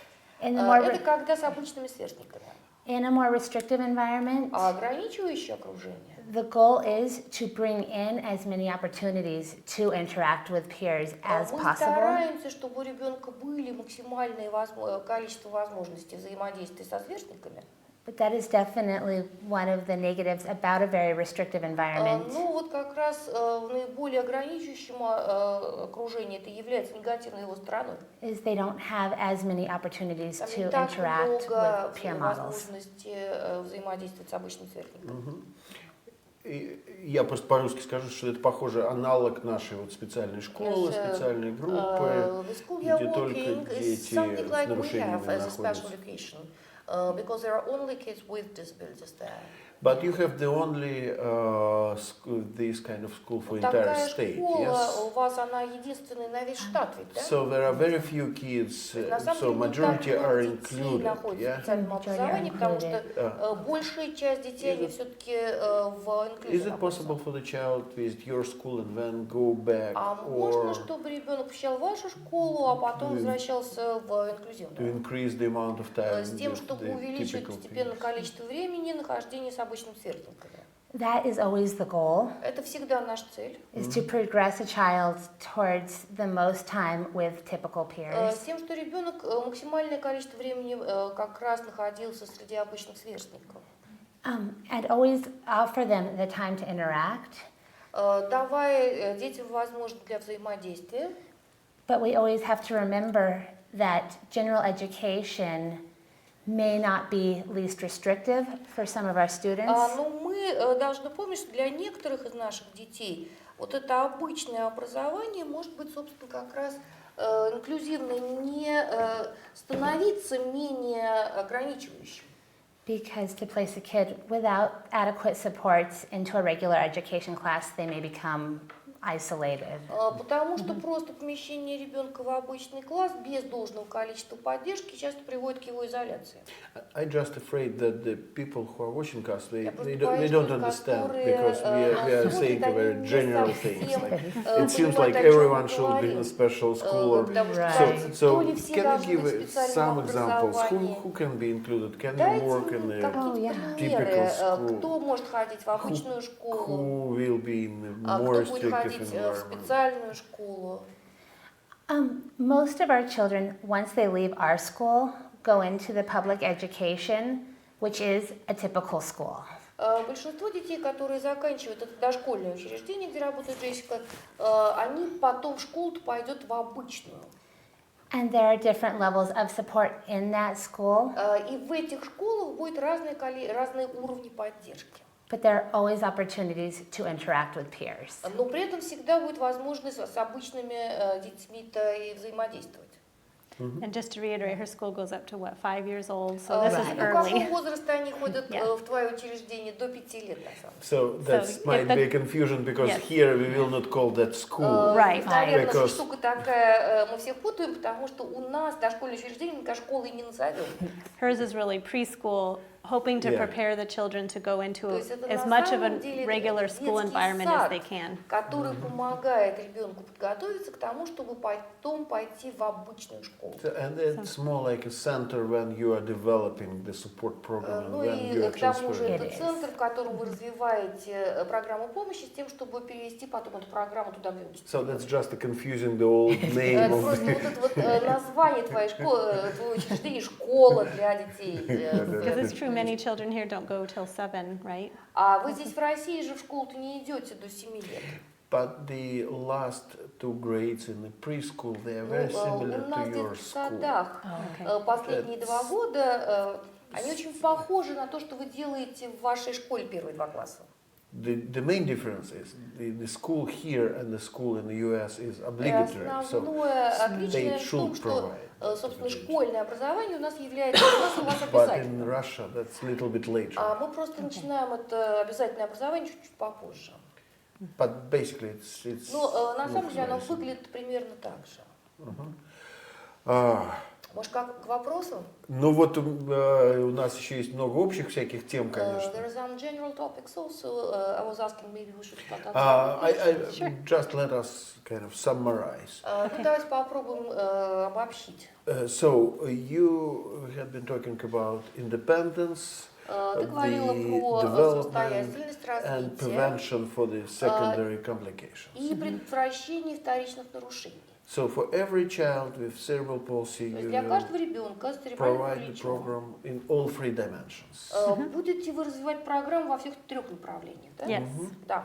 Это когда с обычными сверстниками. In a more restrictive environment, А ограничивающее окружение, the goal is to bring in as many opportunities to interact with peers as мы possible. стараемся, чтобы у ребенка были максимальное количество возможностей взаимодействия со сверстниками. But that is definitely one of the negatives about a very restrictive environment. Ну вот как раз в наиболее ограничивающем окружении это является негативной его стороной. Is they don't have as many opportunities Там to не так interact много with peer models. возможностей взаимодействовать с обычным сверстником. Я просто по-русски скажу, что это похоже аналог нашей вот специальной школы, специальной группы, The school we are где только working is дети something с like we нарушениями have as a special находятся. education, because there are only kids with disabilities there. But you have the only this kind of school for entire Такая state, школа yes? у вас, она единственная на весь штат, ведь, да? So there are very few kids, На самом so деле не majority так are много детей included, находится в yeah? специальном образовании, потому что большая часть детей, они Is it- все-таки в Is инклюзивном it possible for the child visit your school and then go back, А можно, or чтобы ребенок посещал вашу школу, а потом to- возвращался в to инклюзивную? increase the amount of time С тем, with чтобы the увеличить typical постепенно peers? количество времени нахождения с обычным сверстниками. That is always the goal, Это всегда наша цель. is to progress a child towards the most time with typical С peers. тем, что ребенок максимальное количество времени как раз находился среди обычных сверстников. And always offer them the time to interact, Давая детям возможность для взаимодействия. but we always have to remember that general education may not be least restrictive for some of our students. Но мы должны помнить, что для некоторых из наших детей вот это обычное образование может быть, собственно, как раз инклюзивно не становиться менее ограничивающим. Because to place a kid without adequate supports into a regular education class, they may become isolated. Потому что просто помещение ребенка в обычный класс без должного количества поддержки часто приводит к его изоляции. I'm just afraid that the people who are watching us, they Я просто don't боюсь, understand, которые, because we are слушают, saying a они very не general совсем, things. Like, понимают, it seems о like чем everyone мы should be in a говорим. special school. Or, Потому что Right. кажется, so то ли все can you должны give быть в специальном some examples? образовании. Who can be included? Can you Дайте work in мне a какие-то typical примеры, school? кто может ходить в обычную школу, Who will be in a а more кто будет restrictive ходить в environment? специальную школу. Most of our children, once they leave our school, go into the public education, which is a typical school. Большинство детей, которые заканчивают это дошкольное учреждение, где работает Джессика, они потом в школу пойдут в обычную. And there are different levels of support in that school, И в этих школах будет разные уровни поддержки. but there are always opportunities to interact with peers. Но при этом всегда будет возможность с обычными детьми-то и взаимодействовать. And just to reiterate, her school goes up to what, 5 years old, so this is До какого early. возраста они ходят Yeah. в твое учреждение? До 5 лет, на самом деле. So that might if be a confusion, because Yes. here we will not call that school. Right. Наверное, Because- штука такая, мы всех путаем, потому что у нас дошкольное учреждение никакой школы не назовем. Hers is really preschool, hoping to Yeah. prepare the children to go into То есть это as на much of a самом деле regular school детский environment as сад, they can. который помогает ребенку подготовиться к тому, чтобы потом пойти в обычную школу. And it's more like a center when you are developing the support program and Ну when you и are к тому же transferring. это центр, в котором вы развиваете программу помощи с тем, чтобы перевести потом эту программу туда, где учится. So that's just confusing the old name Это of просто the... вот это вот название твоей школы, твоего учреждения, школа для детей. Because it's true, many children here don't go till 7, right? А вы здесь в России же в школу-то не идете до 7 лет. But the last 2 grades in the preschool, they are very Ну, similar у нас to в your детских school. садах последние 2 года, они очень похожи на то, что вы делаете в вашей школе первые 2 класса. The main difference is the school here and the school in the US is obligatory. So Основное отличие state в том, should что, provide. собственно, школьное образование у нас является, у нас But in обязательно. Russia, that's a little bit later. А мы просто начинаем это обязательное образование чуть-чуть попозже. But basically, it's Но на самом looks деле оно very similar. выглядит примерно так же. А, Может, как к вопросу? Ну вот у нас еще есть много общих всяких тем, конечно. There are some general topics also. I was asking, maybe we should start Just let us kind of summarize. Ну, давайте попробуем обобщить. So you had been talking about independence, Ты говорила про development самостоятельность, and развитие prevention for the secondary complications. и предотвращение вторичных нарушений. So for every child with cerebral palsy, То есть you для will каждого ребенка с церебральным provide the параличом program in all 3 dimensions. будете вы развивать программу во всех 3 направлениях, да? Yes. Да.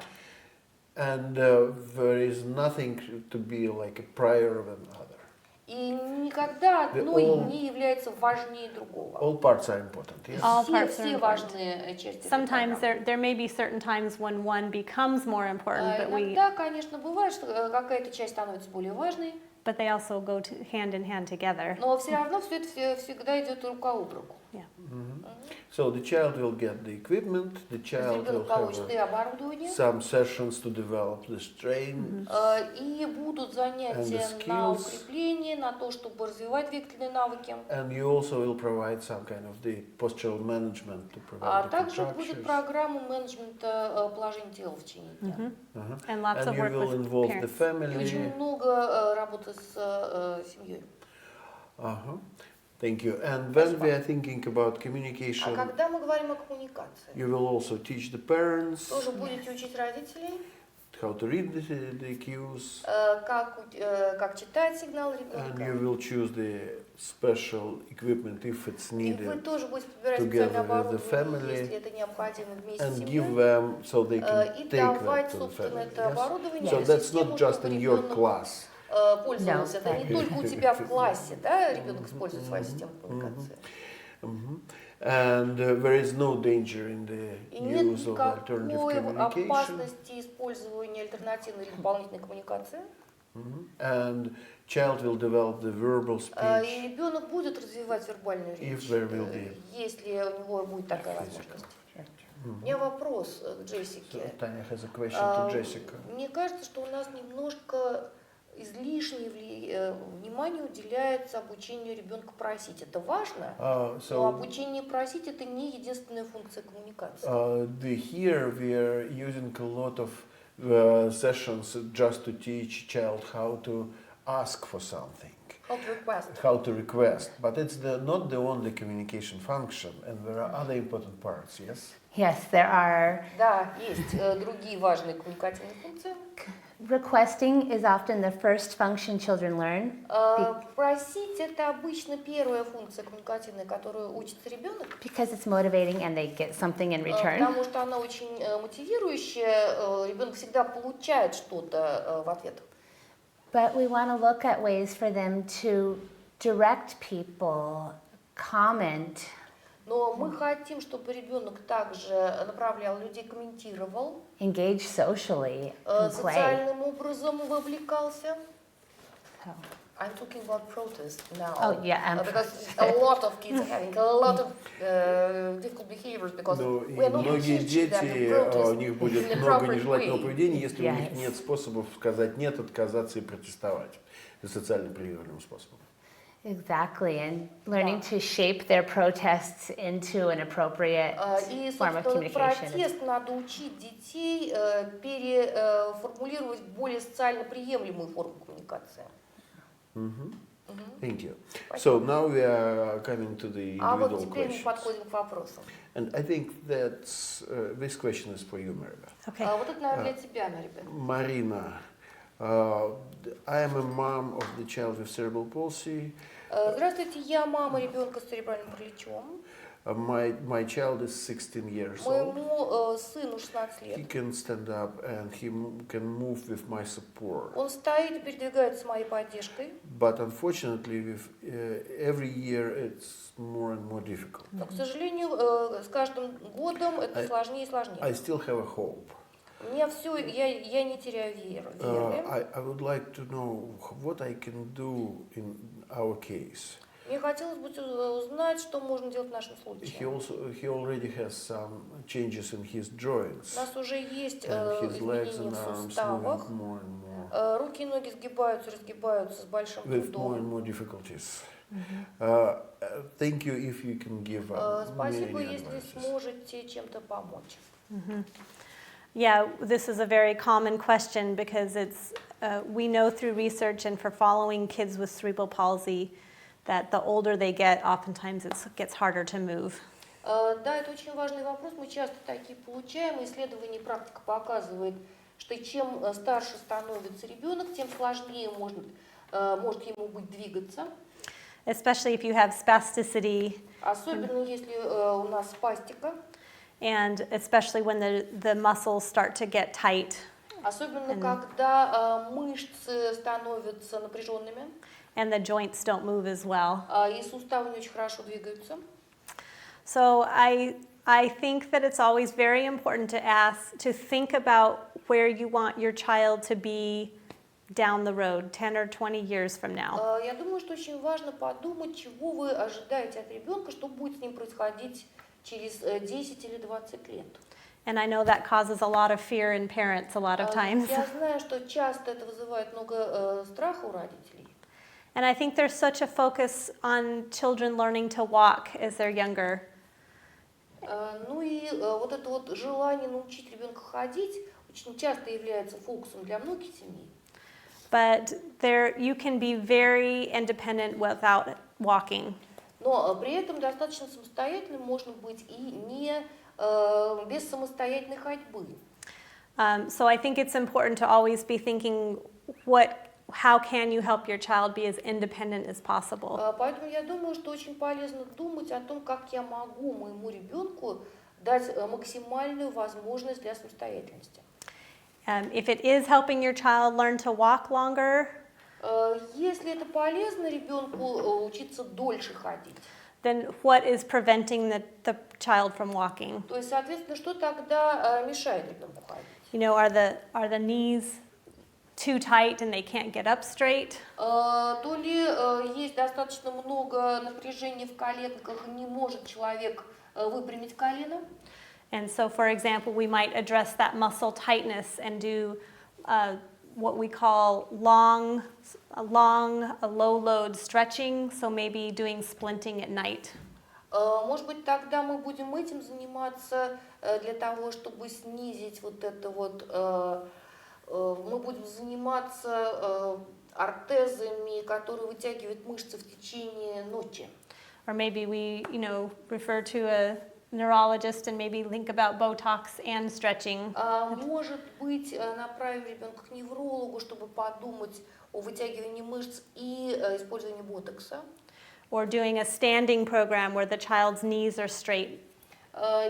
And there is nothing to be like a prior than other. И никогда одно all- не является важнее другого. All parts are important, yes? All Все, parts are все important. важные части этой Sometimes программы. there may be certain times when one becomes more important, Иногда, конечно, бывает, что какая-то часть становится более важной, but they also go hand in hand together. но все равно все это всегда идет рука об руку. So the child will get the equipment, the То есть child will ребенок получит и have оборудование, some sessions to develop the strain, и будут занятия And the на skills. укрепление, на то, чтобы развивать двигательные навыки. and you also will provide some kind of the postural management to А prevent the также будет contractures. программа менеджмента положения тела в течение дня. And lots And of you work will with involve the parents. И очень family. много работы с семьей. Thank you. And when we Спасибо. are thinking about А communication, когда мы говорим о коммуникации, you will also teach the parents тоже будете учить родителей, how to read the cues, как читать сигнал and you ребенка. will choose the special equipment if it's И вы needed, тоже будете подбирать together специальное with the оборудование, family, если это необходимо вместе с and give семьей, them so they can и take that давать, to the собственно, family. это Yes? оборудование, So эту that's систему, not just чтобы in your ребенок class. пользовался. Это не только у тебя в классе, да, ребенок использует свою систему коммуникации. And there is no danger in the И нет use of alternative никакой communication. опасности использования альтернативной или дополнительной коммуникации. And child will develop the verbal И speech ребенок будет развивать вербальную if речь, there will be. если у него будет такая возможность. У меня вопрос к So Джессике. Tanya has a question to Jessica. Мне кажется, что у нас немножко излишнее внимание уделяется обучению ребенка просить. Это важно, но So обучение просить это не единственная функция коммуникации. here we are using a lot of sessions just to teach child how to ask for something, How to request. how to request. But it's not the only communication function, and there are other important parts. Yes. Yes, there are. Да, есть другие важные коммуникативные функции. Requesting is often the first function children learn Просить это обычно первая функция коммуникативная, которую учится ребенок, because it's motivating and they get something in return. потому что она очень мотивирующая, ребенок всегда получает что-то в ответ. But we want to look at ways for them to direct people, comment, Но мы хотим, чтобы ребенок также направлял людей, комментировал, engage socially, and play. социальным образом вовлекался. So, I'm talking about protest now. Oh, yeah, Because a lot of kids are having a lot of difficult behaviors because Но we и are not многие teaching them to дети, protest у них будет in a много proper нежелательного way. поведения, если у них Yes. нет способов сказать нет, отказаться и протестовать. Это социально приемлемым способом. Exactly, and learning to shape their protests into an appropriate И, form of собственно, communication. протест надо учить детей переформулировать в более социально приемлемую форму коммуникации. Thank you. Спасибо. So now we are coming to the А вот individual теперь мы questions. подходим к вопросам. And I think that this question is for you, Marina. Okay. Вот это, наверное, для тебя, Марибет. Marina, I am a mom of the child with cerebral palsy. Здравствуйте, я мама ребенка с церебральным параличом. My child is 16 years old. Моему сыну 16 He лет. can stand up and he can move with my support. Он стоит и передвигается с моей поддержкой. But unfortunately, with every year, it's more and more difficult. Но, к сожалению, с каждым годом это сложнее и сложнее. I still have a hope. У меня все, я не теряю веры. I would like to know what I can do in our case. Мне хотелось бы узнать, что можно делать в нашем случае. He already has some changes in his joints. У нас уже есть And his legs изменения and в arms суставах. moving more and more. Руки и ноги сгибаются, разгибаются с большим With more and трудом. more difficulties. Thank you if you can give Спасибо, me any если advices. сможете чем-то помочь. Yeah, this is a very common question because it's we know through research and for following kids with cerebral palsy that the older they get, oftentimes it gets harder to move. Да, это очень важный вопрос. Мы часто такие получаем. Исследования и практика показывает, что чем старше становится ребенок, тем сложнее может ему быть двигаться. Especially if you have spasticity, Особенно если у нас спастика. and especially when the muscles start to get tight. Особенно когда мышцы становятся напряженными. And the joints don't move as well. И суставы не очень хорошо двигаются. So I think that it's always very important to think about where you want your child to be down the road, 10 or 20 years from now. Я думаю, что очень важно подумать, чего вы ожидаете от ребенка, что будет с ним происходить через 10 или 20 лет. And I know that causes a lot of fear in parents a lot of times. Я знаю, что часто это вызывает много страха у родителей. And I think there's such a focus on children learning to walk as they're younger. Ну и вот это вот желание научить ребенка ходить очень часто является фокусом для многих семей. But you can be very independent without walking. Но при этом достаточно самостоятельным можно быть и не без самостоятельной ходьбы. So I think it's important to always be thinking how can you help your child be as independent as possible. Поэтому я думаю, что очень полезно думать о том, как я могу моему ребенку дать максимальную возможность для самостоятельности. If it is helping your child learn to walk longer, Если это полезно ребенку учиться дольше ходить, then what is preventing the child from walking? то есть, соответственно, что тогда мешает ребенку ходить? You know, are the knees too tight and they can't get up straight? То ли есть достаточно много напряжения в коленках, не может человек выпрямить колено. And so, for example, we might address that muscle tightness and do what we call long, low-load stretching, so maybe doing splinting at night. Может быть, тогда мы будем этим заниматься для того, чтобы снизить вот это вот. Мы будем заниматься ортезами, которые вытягивают мышцы в течение ночи. Or maybe we, refer to a neurologist and maybe think about Botox and stretching. Может быть, направим ребенка к неврологу, чтобы подумать о вытягивании мышц и использовании ботокса. Or doing a standing program where the child's knees are straight.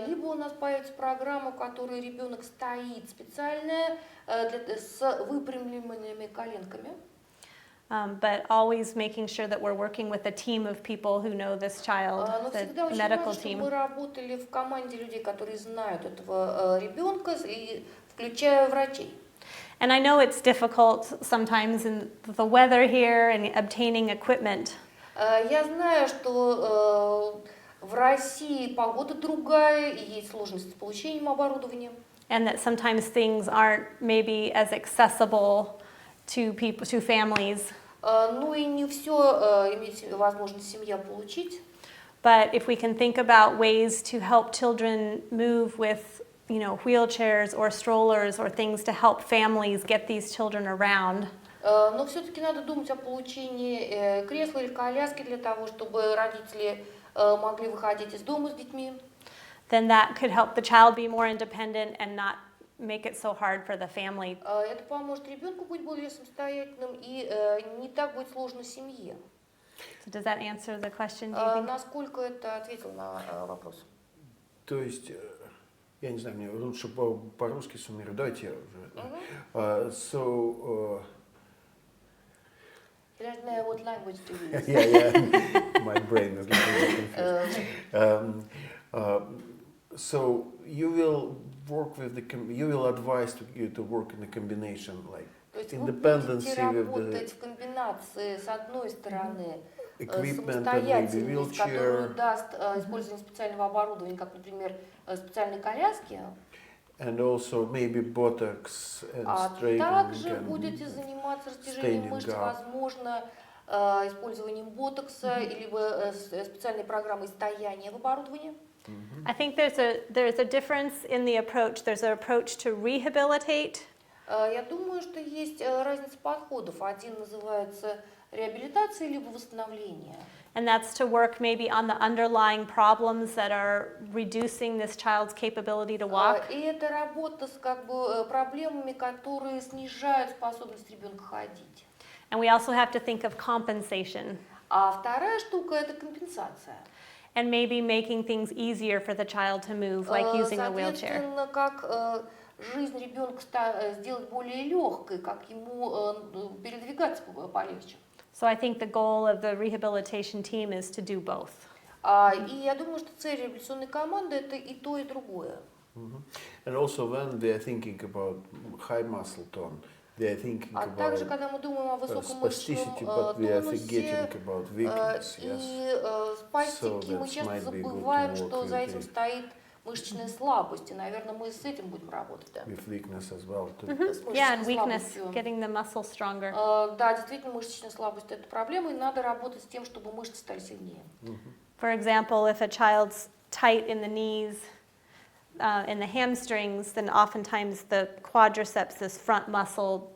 Либо у нас появится программа, в которой ребенок стоит специальная с выпрямленными коленками. But always making sure that we're working with a team of people who know this child, Но the всегда очень medical важно, чтобы мы team. работали в команде людей, которые знают этого ребенка, и включая врачей. And I know it's difficult sometimes in the weather here and obtaining equipment. Я знаю, что в России погода другая, и есть сложности с получением оборудования. And that sometimes things aren't maybe as accessible to people, to families. Ну и не все имеет возможность семья получить. But if we can think about ways to help children move with, wheelchairs or strollers or things to help families get these children around, Но все-таки надо думать о получении кресла или коляски для того, чтобы родители могли выходить из дома с детьми. then that could help the child be more independent and not make it so hard for the family. Это поможет ребенку быть более самостоятельным и не так будет сложно семье. So does that answer the question, do you think? Насколько это ответил на вопрос? То есть, я не знаю, мне лучше по-русски суммирую. Давайте я уже. So, Я не знаю, what language to use. yeah, my brain is a little bit confused. So you will work with you will advise you to work in a combination, like То есть вы independency будете with работать the в комбинации, с одной стороны, equipment and maybe самостоятельность, которую wheelchair, даст использование специального оборудования, как, например, специальные коляски, and also maybe buttocks and а straightening также and будете заниматься растяжением standing мышц, up. возможно, использованием ботокса, либо специальной программой стояния в оборудовании. I think there's a difference in the approach. There's an approach to rehabilitate, Я думаю, что есть разница подходов. Один называется реабилитация либо восстановление. and that's to work maybe on the underlying problems that are reducing this child's capability to walk. И это работа с проблемами, которые снижают способность ребенка ходить. And we also have to think of compensation А вторая штука – это компенсация. and maybe making things easier for the child to move, like using a wheelchair. Соответственно, как жизнь ребенка сделать более легкой, как ему передвигаться полегче. So I think the goal of the rehabilitation team is to do both. И я думаю, что цель реабилитационной команды – это и то, и другое. And also when they are thinking about high muscle tone, they are thinking А также, about когда мы думаем о высокомышечном spasticity, but we are тонусе forgetting about weakness, yes. и спастики, So мы that часто might be good to забываем, work что за with этим it. стоит мышечная слабость. И, наверное, мы с этим будем работать. Да. With weakness as well. Too. С мышечной Yeah, and weakness, слабостью. getting the muscle stronger. Да, действительно, мышечная слабость – это проблема, и надо работать с тем, чтобы мышцы стали сильнее. For example, if a child's tight in the knees, in the hamstrings, then oftentimes the quadriceps, this front muscle,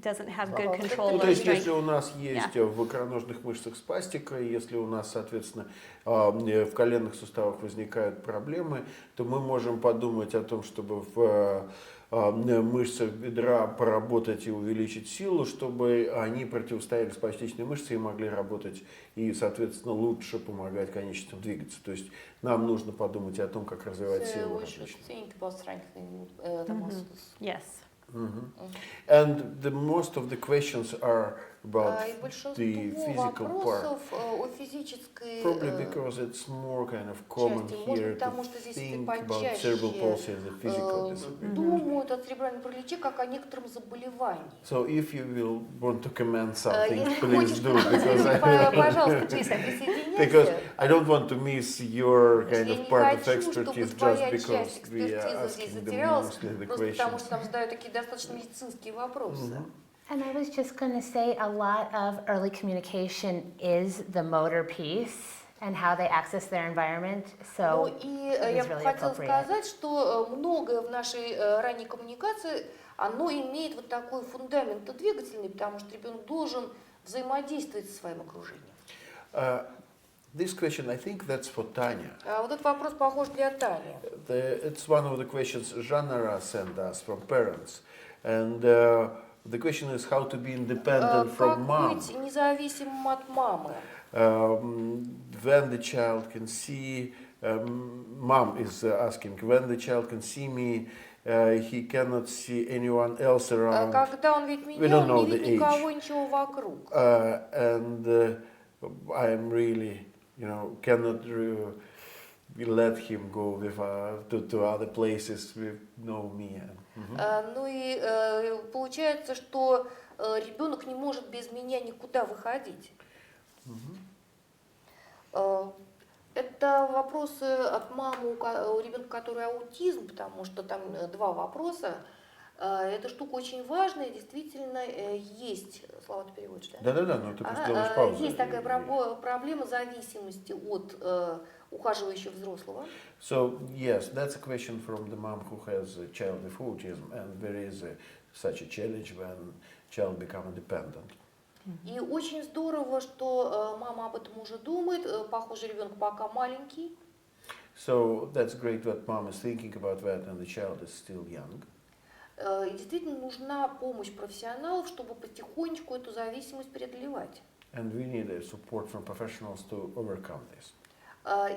doesn't have good control Ну, то or есть, если strength. у нас есть в икроножных мышцах спастика, если у нас, соответственно, в коленных суставах возникают проблемы, то мы можем подумать о том, чтобы в мышцах бедра поработать и увеличить силу, чтобы они противостояли спастичной мышце и могли работать и, соответственно, лучше помогать конечностям двигаться. То есть нам нужно подумать о том, как развивать So силу we should различную. think about strengthening the muscles. Yes. And the most of the questions are about И the большинство physical part. вопросов о физической Probably because it's more kind of common части. Может here быть, потому что здесь to все think about почаще cerebral palsy as a physical disability. думают о церебральном параличе как о некотором заболевании. So if you will want to comment something, Если please хочешь do, because пожалуйста, Джейсон, because присоединяйся. I don't want to miss your kind Я of не part of хочу, чтобы expertise just твоя because часть we are экспертизы здесь asking them затерялась, mostly the просто потому questions. что там задают такие достаточно медицинские вопросы. And I was just going to say a lot of early communication is the motor piece and how they access their environment. Ну So и it я is бы really хотела appropriate. сказать, что многое в нашей ранней коммуникации, оно имеет вот такой фундамент двигательный, потому что ребенок должен взаимодействовать со своим окружением. This question, I think that's for Tanya. Вот этот вопрос похож для Тани. It's one of the questions Janara sent us from parents. And the question is how to be independent from Как mom. быть независимым от мамы? When the child can see, mom is asking, when the child can see me, he cannot see anyone else around. Когда он видит We меня, don't know он не the видит никого, ничего вокруг. And I am really, cannot let him go with, to other places with no me. Ну и получается, что ребенок не может без меня никуда выходить. Это вопросы от мамы у ребенка, который аутизм, потому что там два вопроса. Эта штука очень важная, действительно есть, Слава, ты переводишь, да? Да-да-да, но ты просто делаешь паузу. Есть такая проблема зависимости от ухаживающего взрослого. So, yes, that's a question from the mom who has a child with autism, and there is such a challenge when child become dependent. И очень здорово, что мама об этом уже думает. Похоже, ребенок пока маленький. So that's great that mom is thinking about that and the child is still young. И действительно нужна помощь профессионалов, чтобы потихонечку эту зависимость преодолевать. And we need support from professionals to overcome this.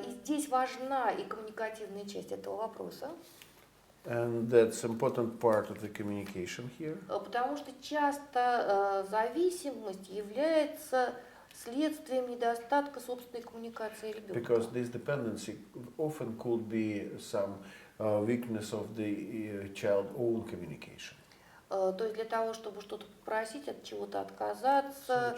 И здесь важна и коммуникативная часть этого вопроса. And that's important part of the communication here. Потому что часто зависимость является следствием недостатка собственной коммуникации ребенка. Because this dependency often could be some weakness of the child's own communication. То есть для того, чтобы что-то попросить, от чего-то отказаться,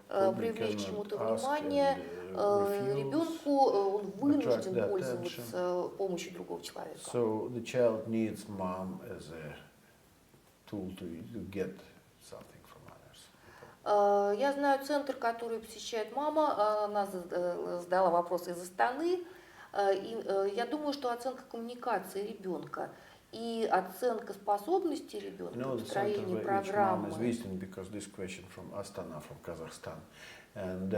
привлечь к чему-то внимание, ребенку он вынужден пользоваться помощью другого человека. So the child needs mom as a tool to get something from others. Я знаю центр, который посещает мама, она задала вопрос из Астаны, и я думаю, что оценка коммуникации ребенка и оценка способностей ребенка, построение программы. Because this question from Astana, from Kazakhstan, and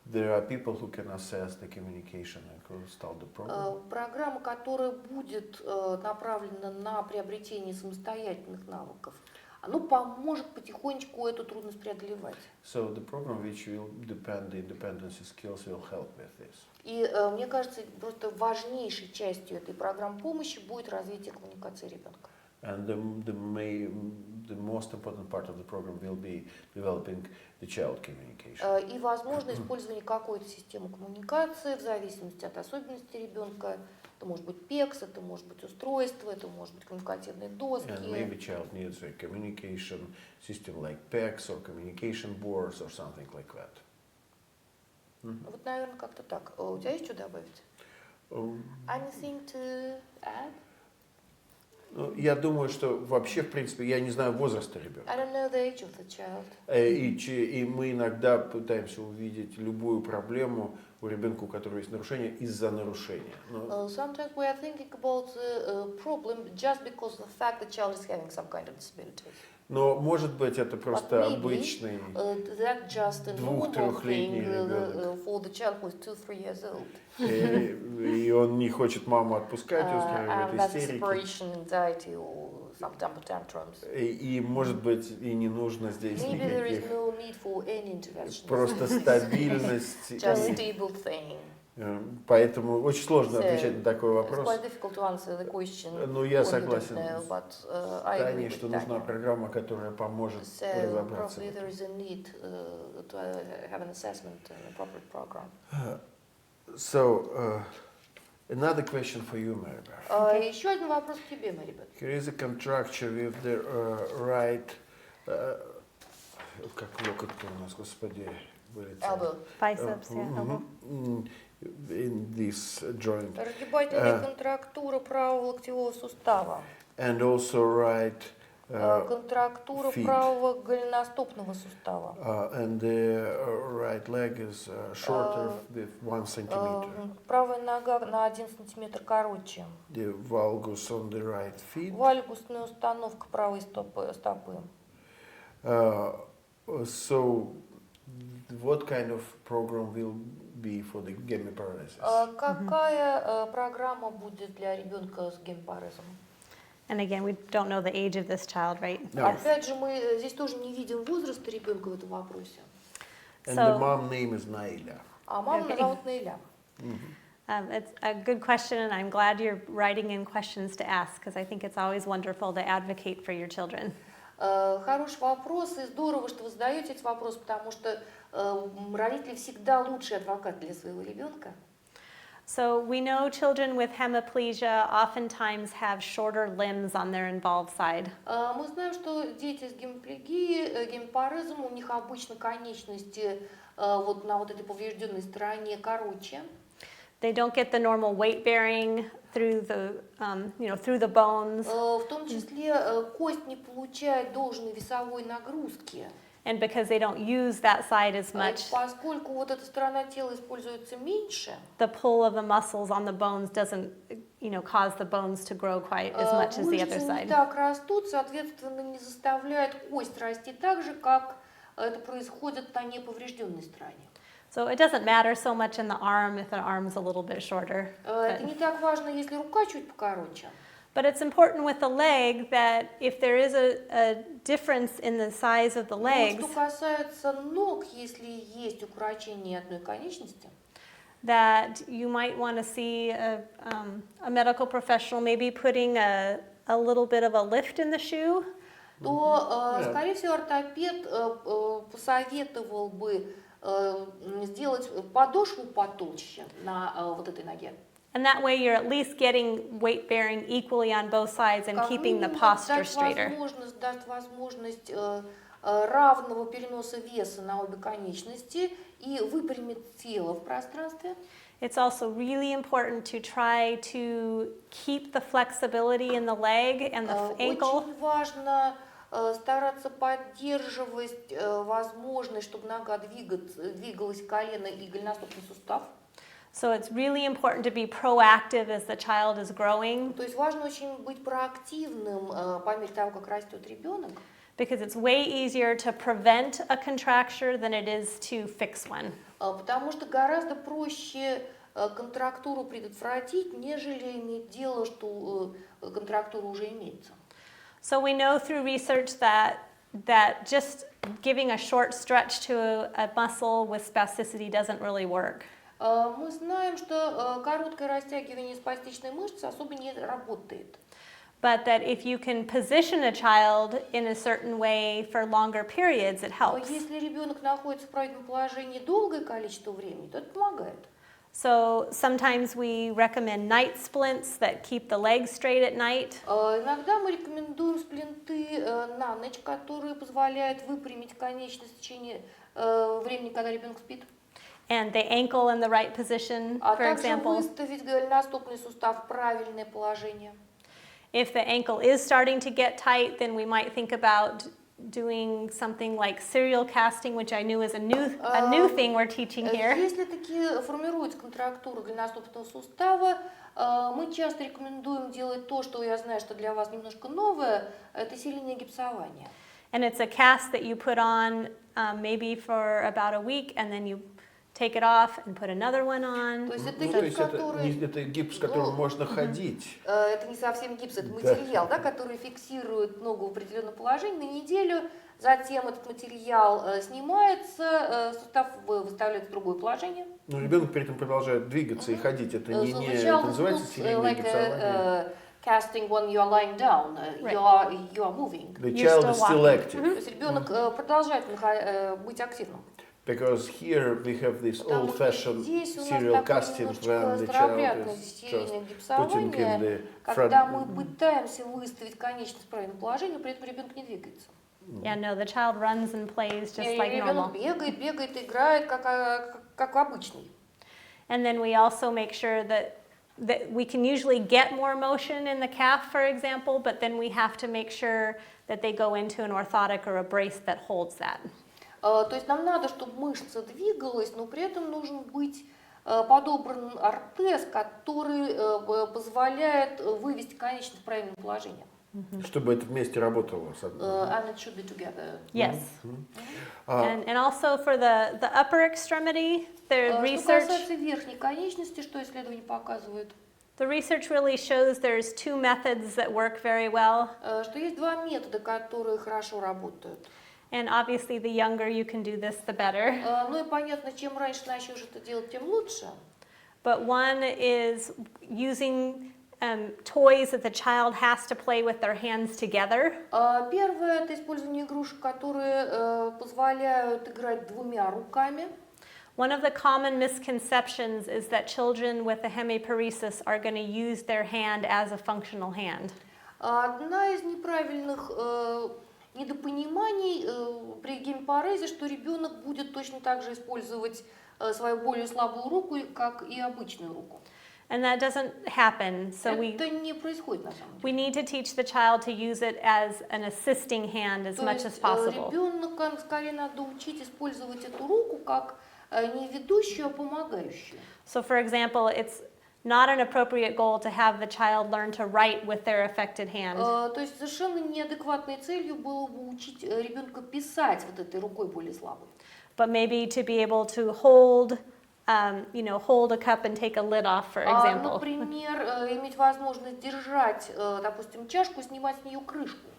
there are people who can assess the communication and who start the program. Программа, которая будет направлена на приобретение самостоятельных навыков, оно поможет потихонечку эту трудность преодолевать. So the program which will depend the dependency skills will help with this. И мне кажется, просто важнейшей частью этой программы помощи будет развитие коммуникации ребенка. And the most important part of the program will be developing the child communication. И возможно использование какой-то системы коммуникации в зависимости от особенностей ребенка. Это может быть PEX, это может быть устройство, это может быть коммуникативные доски. And maybe child needs a communication system like PEX or communication boards or something like that. Вот, наверное, как-то так. У тебя есть что добавить? Anything to add? Я думаю, что вообще, в принципе, я не знаю возраста ребенка. I don't know the age of the child. И мы иногда пытаемся увидеть любую проблему у ребенка, у которого есть нарушение, из-за нарушения. Sometimes we are thinking about the problem just because of the fact that child is having some kind of disability. Но, может быть, это просто обычный двух-трехлетний ребенок. For the child who is 2-3 years old. И он не хочет маму отпускать, устраивает истерики. И, может быть, и не нужно здесь никаких. Просто стабильность. Just stable thing. Поэтому очень сложно отвечать на такой вопрос. Но я согласен с Таней, что нужна программа, которая поможет разобраться. So, another question for you, Maribel. Еще один вопрос к тебе, Марибет. Here is a contracture with the right, как это у нас, господи, Elbow. Biceps, yeah, elbow. In this joint. Разгибательная контрактура правого локтевого сустава. And also right контрактура правого голеностопного сустава. And the right leg is shorter with 1 centimeter. Правая нога на 1 сантиметр короче. The valgus on the right feet. Вальгусная установка правой стопы. So, what kind of program will be for the gemmiparalysis? Какая программа будет для ребенка с гемипарезом? And again, we don't know the age of this child, right? No. Опять же, мы здесь тоже не видим возраста ребенка в этом вопросе. And the mom name is Naila. А мама зовут Наиля. It's a good question, and I'm glad you're writing in questions to ask, because I think it's always wonderful to advocate for your children. Хороший вопрос, и здорово, что вы задаете этот вопрос, потому что родители всегда лучший адвокат для своего ребенка. So we know children with hemiplegia oftentimes have shorter limbs on their involved side. Мы знаем, что дети с гемиплегией, гемипарезом, у них обычно конечности вот на вот этой поврежденной стороне короче. They don't get the normal weight bearing through the bones. В том числе кость не получает должной весовой нагрузки. And because they don't use that side as much, Поскольку вот эта сторона тела используется меньше, the pull of the muscles on the bones doesn't, cause the bones to grow quite as much as the other мышцы не side. так растут, соответственно, не заставляет кость расти так же, как это происходит на неповрежденной стороне. So it doesn't matter so much in the arm if the arm's a little bit shorter. Это не так важно, если рука чуть покороче. But it's important with the leg that if there is a difference in the size of the legs, Что касается ног, если есть укорочение одной конечности, that you might want to see a medical professional maybe putting a little bit of a lift in the shoe. то, скорее всего, ортопед посоветовал бы сделать подошву потолще на вот этой ноге. And that way you're at least getting weight bearing equally on both sides and keeping the posture straighter. Даст возможность равного переноса веса на обе конечности и выпрямит тело в пространстве. It's also really important to try to keep the flexibility in the leg and the ankle. Очень важно стараться поддерживать возможность, чтобы нога двигалась, колено и голеностопный сустав. So it's really important to be proactive as the child is growing. То есть важно очень быть проактивным по мере того, как растет ребенок. Because it's way easier to prevent a contracture than it is to fix one. Потому что гораздо проще контрактуру предотвратить, нежели иметь дело, что контрактура уже имеется. So we know through research that just giving a short stretch to a muscle with spasticity doesn't really work. Мы знаем, что короткое растягивание спастичной мышцы особо не работает. But that if you can position a child in a certain way for longer periods, it helps. Если ребенок находится в правильном положении долгое количество времени, то это помогает. So sometimes we recommend night splints that keep the legs straight at night. Иногда мы рекомендуем сплинты на ночь, которые позволяют выпрямить конечность в течение времени, когда ребенок спит. And the ankle in the right position, for example. Выставить голеностопный сустав в правильное положение. If the ankle is starting to get tight, then we might think about doing something like serial casting, which I knew is a new thing we're teaching here. Если таки формируется контрактура голеностопного сустава, мы часто рекомендуем делать то, что я знаю, что для вас немножко новое, это сильное гипсование. And it's a cast that you put on maybe for about a week, and then you take it off and put another one on. То есть это То гипс, есть который... это гипс, которым можно ходить. Это не совсем гипс, это материал, да, который фиксирует ногу в определенном положении на неделю. Затем этот материал снимается, сустав выставляется в другое положение. Но ребенок при этом продолжает двигаться и ходить. Это это называется сильное гипсование. Casting when you are lying down, you are moving. The child is still active. То есть ребенок продолжает быть активным. Because here we have this old-fashioned serial casting when the child is just putting in the когда front. мы пытаемся выставить конечность в правильном положении, при этом ребенок не двигается. Yeah, no, the child runs and plays just like normal. Ребенок бегает, играет, как обычный. And then we also make sure that we can usually get more motion in the calf, for example, but then we have to make sure that they go into an orthotic or a brace that holds that. То есть нам надо, чтобы мышца двигалась, но при этом нужен быть подобран ортез, который позволяет вывести конечность в правильное положение. Чтобы это вместе работало. And it should be together. Yes. And also for the upper extremity, the research. Что касается верхней конечности, что исследования показывают? The research really shows there's two methods that work very well. Что есть два метода, которые хорошо работают. And obviously, the younger you can do this, the better. Ну и понятно, чем раньше начнешь это делать, тем лучше. But one is using toys that the child has to play with their hands together. Первое – это использование игрушек, которые позволяют играть двумя руками. One of the common misconceptions is that children with a hemiparesis are going to use their hand as a functional hand. Одна из неправильных недопониманий при гемипарезе, что ребенок будет точно так же использовать свою более слабую руку, как и обычную руку. And that doesn't happen. So Это не происходит на самом деле. we need to teach the child to use it as an assisting hand as То much as есть possible. ребенка скорее надо учить использовать эту руку как не ведущую, а помогающую. So for example, it's not an appropriate goal to have the child learn to write with their affected hand. То есть совершенно неадекватной целью было бы учить ребенка писать вот этой рукой более слабой. But maybe to be able to hold, hold a cup and take a lid off, for example. Например, иметь возможность держать, допустим, чашку, снимать с нее крышку.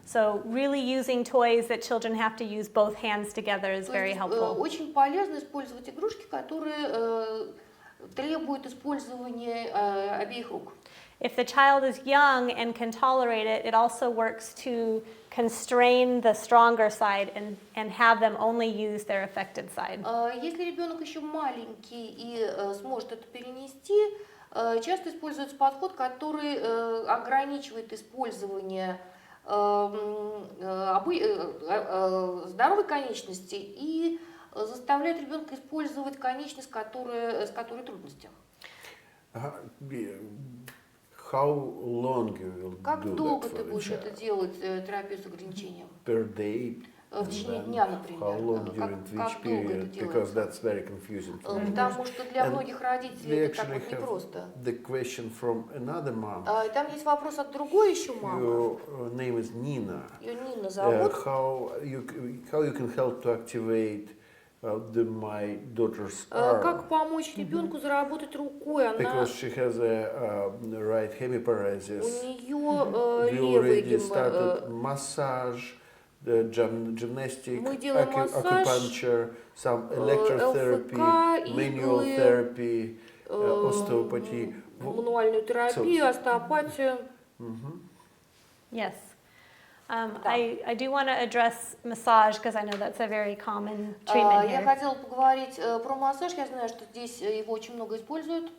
So really using toys that children have to use both hands together is very helpful. Очень полезно использовать игрушки, которые требуют использования обеих рук. If the child is young and can tolerate it, it also works to constrain the stronger side and have them only use their affected side. Если ребенок еще маленький и сможет это перенести, часто используется подход, который ограничивает использование здоровой конечности и заставляет ребенка использовать конечность, с которой трудности. How long you will Как do долго that ты for the будешь это child? делать, терапию с ограничением? Per day? В течение And дня, then например. how long during Как which долго это period? Because делается? that's very confusing for me. Потому что для And многих родителей We это так actually вот have непросто. the question from another mom. Там есть вопрос от другой еще мамы. Your name is Nina. Ее Нина зовут. How you can help to activate my daughter's arm? Как помочь ребенку заработать рукой? Она, Because she has a right у hemiparesis. нее We левый already started massage, the gymnastic, Мы делаем массаж, acupuncture, some electrotherapy, ЛФК, manual иглы, therapy, osteopathy. мануальную терапию, остеопатию. Yes. I do want to address massage because I know that's a very common treatment Я here. хотела поговорить про массаж. Я знаю, что здесь его очень много используют.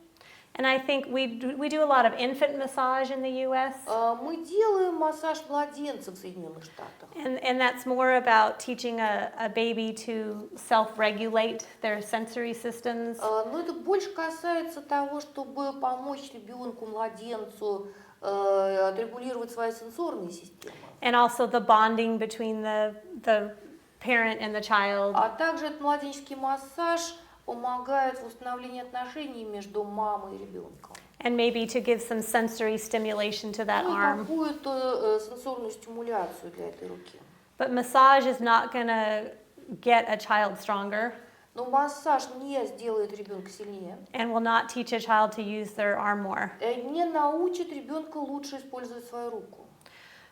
And I think we do a lot of infant massage in the U.S. Мы делаем массаж младенцев в Соединенных Штатах. And that's more about teaching a baby to self-regulate their sensory systems. Но это больше касается того, чтобы помочь ребенку, младенцу отрегулировать свои сенсорные системы. And also the bonding between the parent and the child. А также этот младенческий массаж помогает в установлении отношений между мамой и ребенком. And maybe to give some sensory stimulation to that Ну и arm. какую-то сенсорную стимуляцию для этой руки. But massage is not going to get a child stronger Но массаж не сделает ребенка сильнее, and will not teach a child to use their arm more. не научит ребенка лучше использовать свою руку.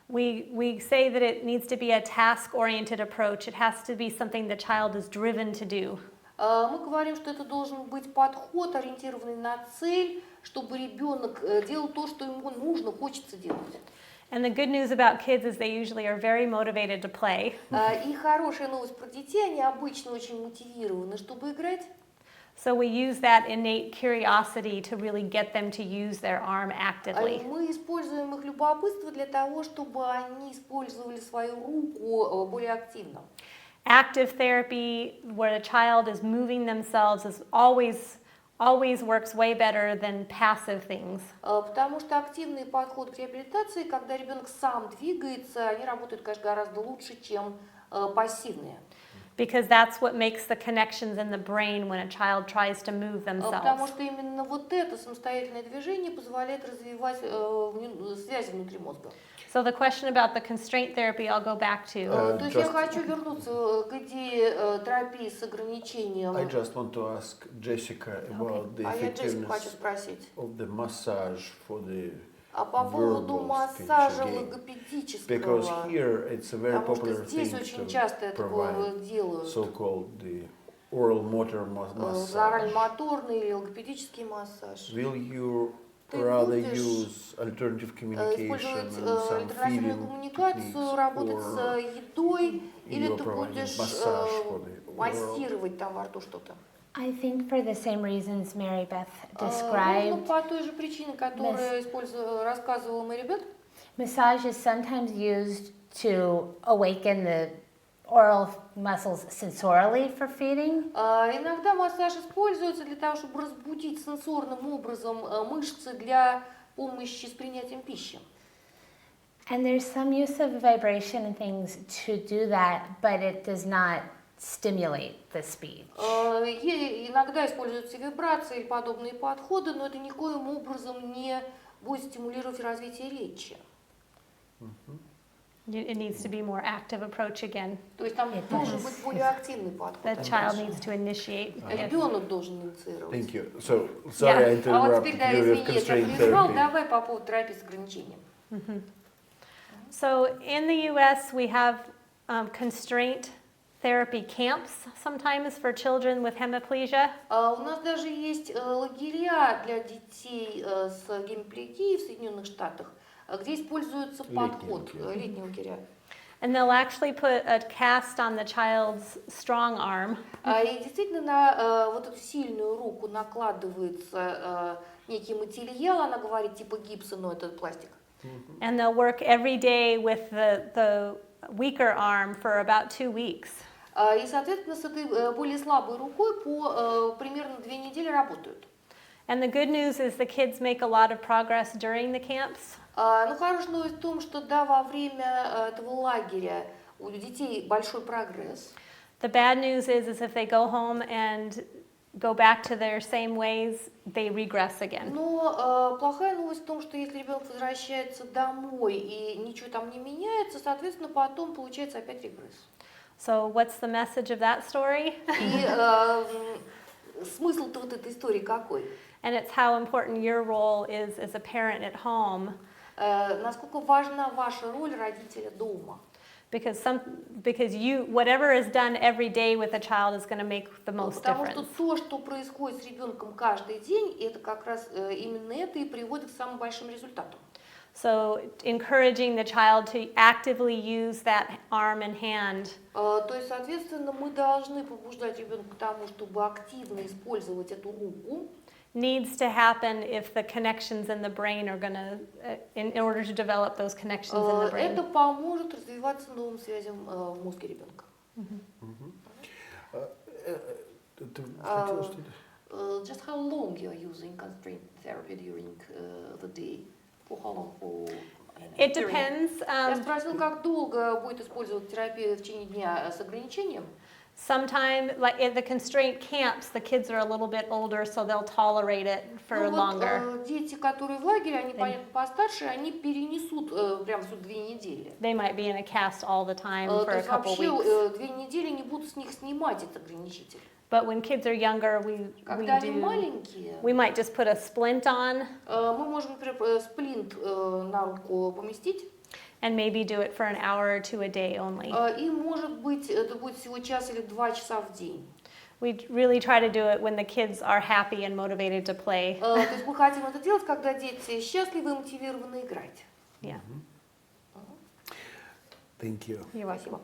We say that it needs to be a task-oriented approach. It has to be something the child is driven to do. Мы говорим, что это должен быть подход, ориентированный на цель, чтобы ребенок делал то, что ему нужно, хочется делать. And the good news about kids is they usually are very motivated to play. И хорошая новость про детей, они обычно очень мотивированы, чтобы играть. So we use that innate curiosity to really get them to use their arm actively. Мы используем их любопытство для того, чтобы они использовали свою руку более активно. Active therapy, where a child is moving themselves, is always works way better than passive things. Потому что активный подход к реабилитации, когда ребенок сам двигается, они работают, конечно, гораздо лучше, чем пассивные. Because that's what makes the connections in the brain when a child tries to move Потому themselves. что именно вот это самостоятельное движение позволяет развивать связи внутри мозга. So the question about the constraint therapy, I'll go back to. То есть я хочу вернуться к идее терапии с ограничением. I just want to ask Jessica about the А я Джессику хочу effectiveness спросить. of the massage for the А по поводу verbal массажа speech again. логопедического. Because here it's a very Потому что popular здесь thing очень to часто такое provide делают. so-called the oral motor massage. Орально-моторный или логопедический массаж. Will you Ты rather будешь use alternative communication использовать and some альтернативную feeding коммуникацию, techniques, работать с or едой, или you're ты providing будешь massage for the oral? массировать там во рту что-то? I think for the same reasons Mary Beth Ну, described, по той же причине, которую рассказывала Мэри Бет. massage is sometimes used to awaken the oral muscles sensorially for feeding. Иногда массаж используется для того, чтобы разбудить сенсорным образом мышцы для помощи с принятием пищи. And there's some use of vibration and things to do that, but it does not stimulate the speech. Иногда используются вибрации или подобные подходы, но это никоим образом не будет стимулировать развитие речи. It needs to be more active approach again. То есть там должен быть более активный подход. The child needs to initiate. Ребенок должен инициировать. Thank you. So, sorry I А вот interrupted теперь, да, you with извини, я тебя constraint прервал, therapy. давай по поводу терапии с ограничением. So in the U.S. we have constraint therapy camps sometimes for children with hemiplegia. У нас даже есть лагеря для детей с гемиплегией в Соединенных Штатах, где используется подход, летние лагеря. And they'll actually put a cast on the child's strong arm. И действительно на вот эту сильную руку накладывается некий материал, она говорит типа гипса, но это пластик. And they'll work every day with the weaker arm for about 2 weeks. И, соответственно, с этой более слабой рукой по примерно 2 недели работают. And the good news is the kids make a lot of progress during the camps. Ну, хорошая новость в том, что да, во время этого лагеря у детей большой прогресс. The bad news is if they go home and go back to their same ways, they regress again. Но плохая новость в том, что если ребенок возвращается домой и ничего там не меняется, соответственно, потом получается опять регресс. So what's the message of that story? И смысл-то вот этой истории какой? And it's how important your role is as a parent at home. Насколько важна ваша роль родителя дома? Because you, whatever is done every day with a child is going to make the most Потому что difference. то, что происходит с ребенком каждый день, это как раз именно это и приводит к самым большим результатам. So encouraging the child to actively use that arm and hand. То есть, соответственно, мы должны побуждать ребенка к тому, чтобы активно использовать эту руку. Needs to happen if the connections in the brain are going to, in order to develop those connections in the brain. Это поможет развиваться новым связям в мозге ребенка. Just how long you are using constraint therapy during the day? For how long? It depends. Я спросила, как долго будет использовать терапию в течение дня с ограничением. Sometimes, like in the constraint camps, the kids are a little bit older, so they'll tolerate it for longer. Дети, которые в лагере, они, понятно, постарше, они перенесут прям всю 2 недели. They might be in a cast all the time for a couple weeks. Вообще 2 недели не будут с них снимать этот ограничитель. But when kids are younger, Когда они маленькие, we might just put a splint on. Мы можем, например, сплинт на руку поместить. And maybe do it for an hour or 2 a day only. И, может быть, это будет всего час или 2 часа в день. We really try to do it when the kids are happy and motivated to play. То есть мы хотим это делать, когда дети счастливы и мотивированы играть. Yeah. Thank you. You're welcome.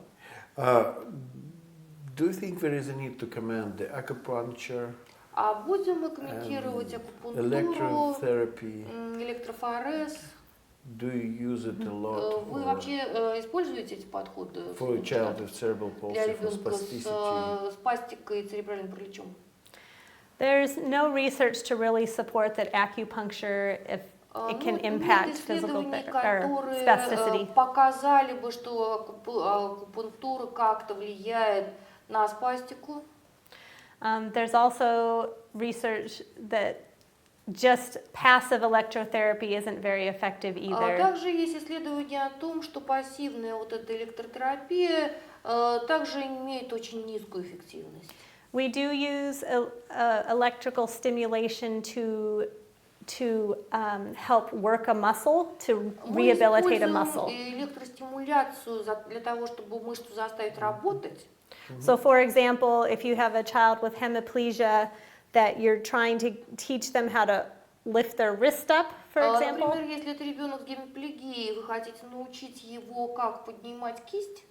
Do you think there is a need to commend the acupuncture, А будем мы комментировать акупунктуру, electrotherapy? электрофорез. Do you use it a lot? Вы вообще используете эти подходы For a child with cerebral для palsy, for ребенка spasticity? с спастикой и церебральным параличом? There's no research to really support that acupuncture, if it can impact physical or spasticity. Показали бы, что акупунктура как-то влияет на спастику. There's also research that just passive electrotherapy isn't very effective either. Также есть исследования о том, что пассивная вот эта электротерапия также имеет очень низкую эффективность. We do use electrical stimulation to help work a muscle, to rehabilitate a muscle. Мы используем электростимуляцию для того, чтобы мышцу заставить работать. So for example, if you have a child with hemiplegia that you're trying to teach them how to lift their wrist up, for example. Например, если это ребенок с гемиплегией, вы хотите научить его, как поднимать кисть.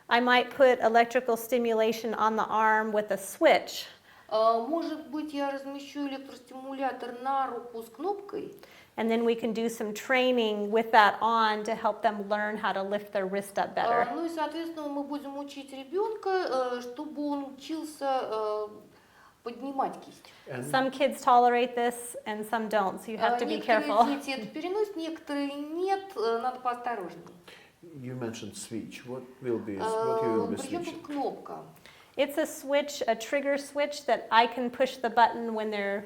I might put electrical stimulation on the arm with a switch. Может быть, я размещу электростимулятор на руку с кнопкой. And then we can do some training with that on to help them learn how to lift their wrist up better. Ну и, соответственно, мы будем учить ребенка, чтобы он учился поднимать кисть. Some kids tolerate this and some don't, so you have to be careful. Некоторые дети это переносят, некоторые нет, надо поосторожнее. You mentioned switch. What you will be Причем switching? тут кнопка. It's a switch, a trigger switch that I can push the button when they're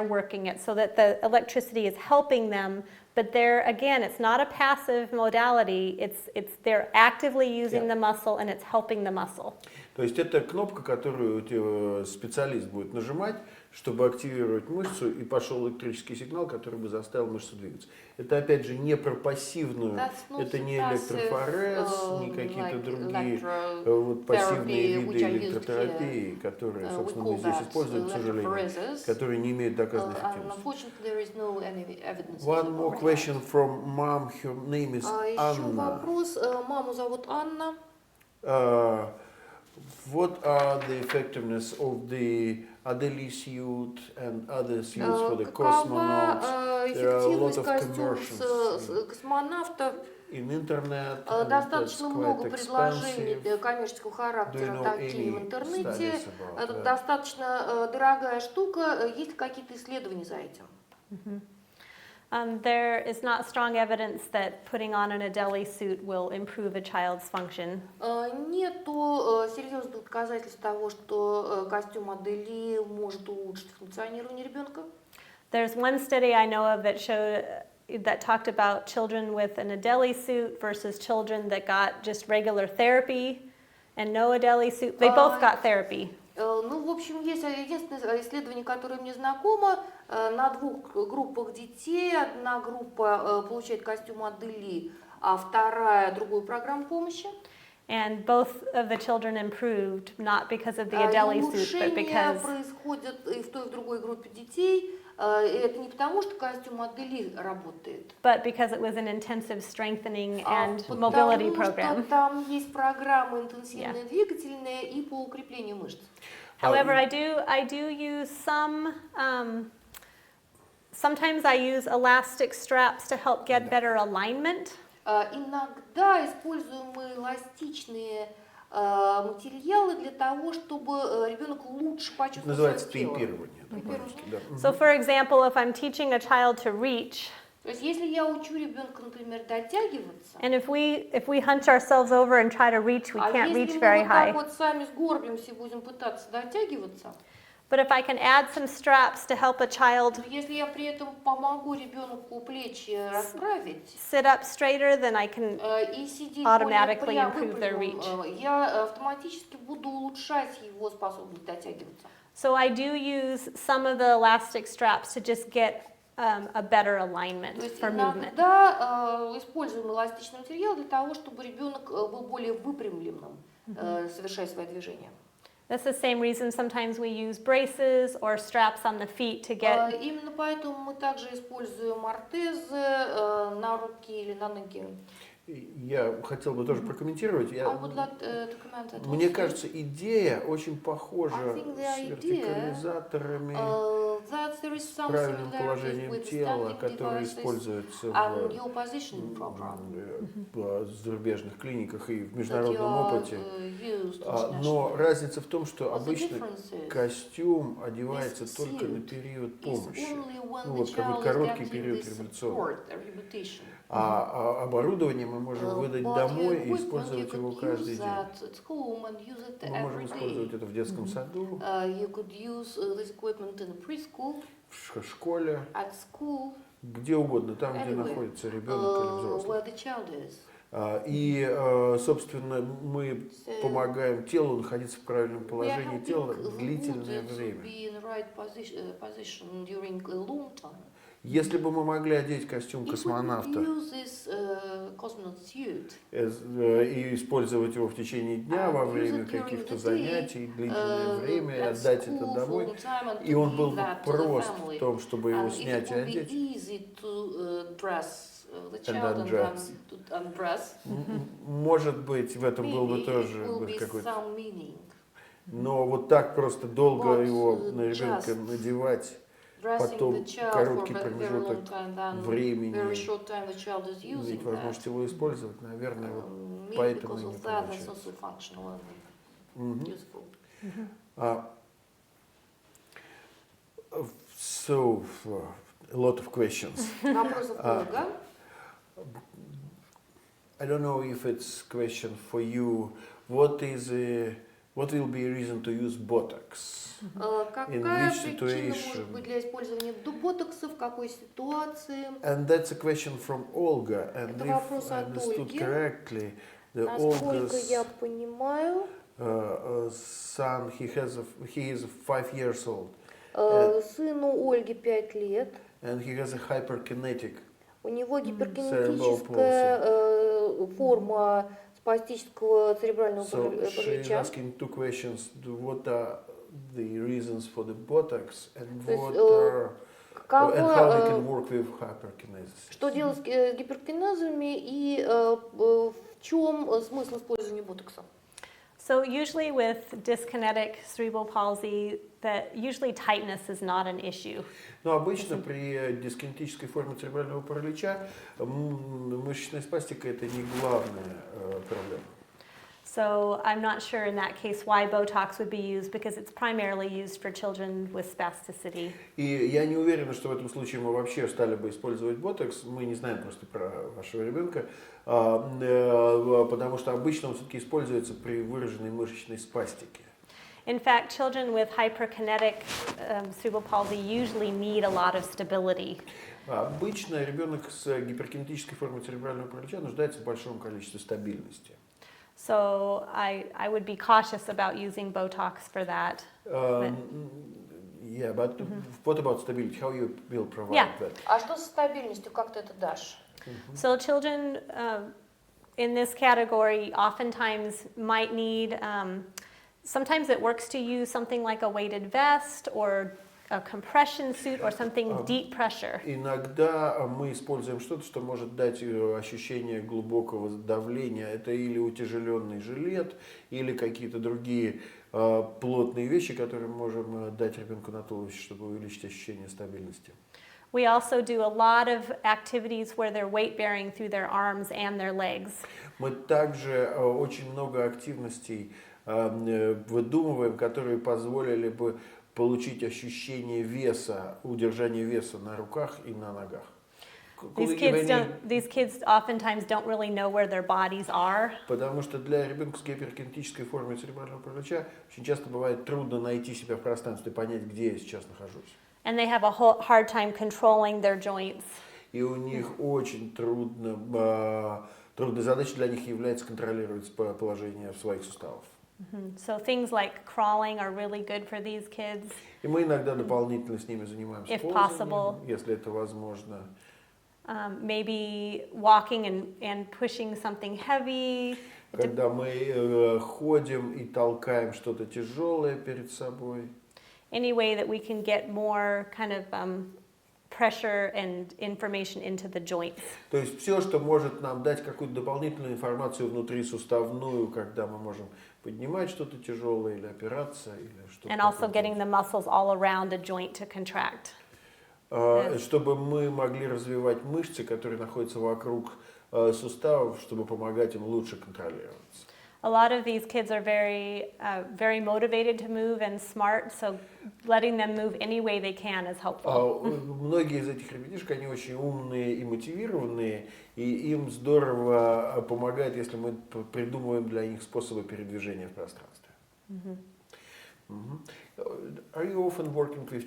working it, so that the electricity is helping them. But again, it's not a passive modality. It's they're actively using the muscle and it's helping the muscle. То есть это кнопка, которую специалист будет нажимать, чтобы активировать мышцу, и пошел электрический сигнал, который бы заставил мышцу двигаться. Это опять же не про пассивную, это не электрофорез, не какие-то другие пассивные виды электротерапии, которые, собственно, мы здесь используем, к сожалению, которые не имеют доказанной эффективности. One more question from mom. Her name is Anna. Еще вопрос. Маму зовут Анна. What are the effectiveness of the Adeli suit and other suits for the cosmonauts? There are a lot of commercials космонавтов. in internet. Достаточно много предложений коммерческого характера такие в интернете. Это достаточно дорогая штука. Есть ли какие-то исследования за этим? There is not strong evidence that putting on an Adeli suit will improve a child's function. Нету серьезных доказательств того, что костюм Адели может улучшить функционирование ребенка. There's one study I know of that talked about children with an Adeli suit versus children that got just regular therapy and no Adeli suit. They both got therapy. Ну, в общем, есть единственное исследование, которое мне знакомо, на двух группах детей. Одна группа получает костюм Адели, а вторая другую программу помощи. And both of the children improved, not because of the Adeli suit, but because... Улучшения происходят и в той, и в другой группе детей. Это не потому, что костюм Адели работает. But because it was an intensive strengthening and mobility program. Потому что там есть программа интенсивная двигательная и по укреплению мышц. However, I do use sometimes I use elastic straps to help get better alignment. Иногда используем мы эластичные материалы для того, чтобы ребенок лучше почувствовал свое тело. Называется тейпирование. So, for example, if I'm teaching a child to reach, То есть, если я учу ребенка, например, дотягиваться, and if we hunch ourselves over and try to reach, we can't reach very high. если мы вот так вот сами сгорбимся и будем пытаться дотягиваться, But if I can add some straps to help a child если я при этом помогу ребенку плечи расправить sit up straighter, then I can и сидеть automatically более improve their reach. я автоматически буду улучшать его способность дотягиваться. So I do use some of the elastic straps to just get a better alignment То есть for movement. иногда используем эластичный материал для того, чтобы ребенок был более выпрямленным, совершая свои движения. That's the same reason sometimes we use braces or straps on the feet to get... Именно поэтому мы также используем ортезы на руки или на ноги. Я хотел бы тоже прокомментировать. Мне кажется, идея очень похожа с вертикализаторами, с правильным положением тела, которые используются в зарубежных клиниках и в международном опыте. Но разница в том, что обычно костюм одевается только на период помощи, ну вот какой-то короткий период реабилитационный. А оборудование мы можем выдать домой и использовать его каждый день. Мы можем использовать это в детском саду, в школе, где угодно, там, где находится ребенок или взрослый. И, собственно, мы помогаем телу находиться в правильном положении тела длительное время. Если бы мы могли одеть костюм космонавта и использовать его в течение дня во время каких-то занятий, длительное время, и отдать это домой, и он был бы прост в том, чтобы его снять и одеть, может быть, в этом был бы тоже какой-то... Но вот так просто долго его на ребенка надевать, Dressing the потом child for короткий a very long промежуток time, then времени very short time the child is иметь using that. возможность его использовать, наверное, вот Maybe поэтому because и не of that, that's получается. also functional and useful. So, a lot of questions. Вопросов много. I don't know if it's question for you. What will be a reason to use Botox? In Какая which причина situation? может быть для использования ботокса, в какой ситуации? And that's a question from Olga. And Это if вопрос I от understood Ольги. correctly, the Насколько я Olga's понимаю, son, he is 5 years old, сыну Ольги 5 лет. and he has a hyperkinetic. У него Cerebral гиперкинетическая форма спастического церебрального So she is паралича. asking two questions: what are the reasons for the Botox, and То есть, and how we Какого, can work with hyperkinesis? что делать с гиперкинезами и в чем смысл использования ботокса? So usually with dyskinetic cerebral palsy, usually tightness is not an issue. Но обычно при дискинетической форме церебрального паралича мышечная спастика это не главная проблема. So I'm not sure in that case why Botox would be used because it's primarily used for children with spasticity. И я не уверен, что в этом случае мы вообще стали бы использовать ботокс. Мы не знаем просто про вашего ребенка, потому что обычно он все-таки используется при выраженной мышечной спастике. In fact, children with hyperkinetic cerebral palsy usually need a lot of stability. Обычно ребенок с гиперкинетической формой церебрального паралича нуждается в большом количестве стабильности. So I would be cautious about using Botox for that. Yeah, but what about stability? How you will provide that? А что с стабильностью? Как ты это дашь? So children in this category oftentimes might need, sometimes it works to use something like a weighted vest or a compression suit or something deep pressure. Иногда мы используем что-то, что может дать ощущение глубокого давления. Это или утяжеленный жилет, или какие-то другие плотные вещи, которые мы можем дать ребенку на туловище, чтобы увеличить ощущение стабильности. We also do a lot of activities where they're weight bearing through their arms and their legs. Мы также очень много активностей выдумываем, которые позволили бы получить ощущение веса, удержание веса на руках и на ногах. These kids oftentimes don't really know where their bodies are. Потому что для ребенка с гиперкинетической формой церебрального паралича очень часто бывает трудно найти себя в пространстве, понять, где я сейчас нахожусь. And they have a hard time controlling their joints. И у них очень трудная задача для них является контролировать положение своих суставов. So things like crawling are really good for these kids. И мы иногда дополнительно с ними занимаемся If ползанием, possible. если это возможно. Maybe walking and pushing something heavy. Когда мы ходим и толкаем что-то тяжелое перед собой. Any way that we can get more kind of pressure and information into the joints. То есть все, что может нам дать какую-то дополнительную информацию внутрисуставную, когда мы можем поднимать что-то тяжелое или опираться, или что-то. And also getting the muscles all around a joint to contract. Чтобы мы могли развивать мышцы, которые находятся вокруг суставов, чтобы помогать им лучше контролироваться. A lot of these kids are very motivated to move and smart, so letting them move any way they can is helpful. Многие из этих ребятишек, они очень умные и мотивированные, и им здорово помогает, если мы придумываем для них способы передвижения в пространстве. Are you often working with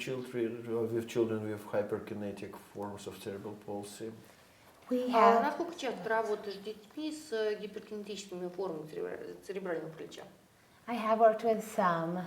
children with hyperkinetic forms of cerebral palsy? Насколько часто работаешь с детьми с гиперкинетическими формами церебрального паралича? I have worked with some.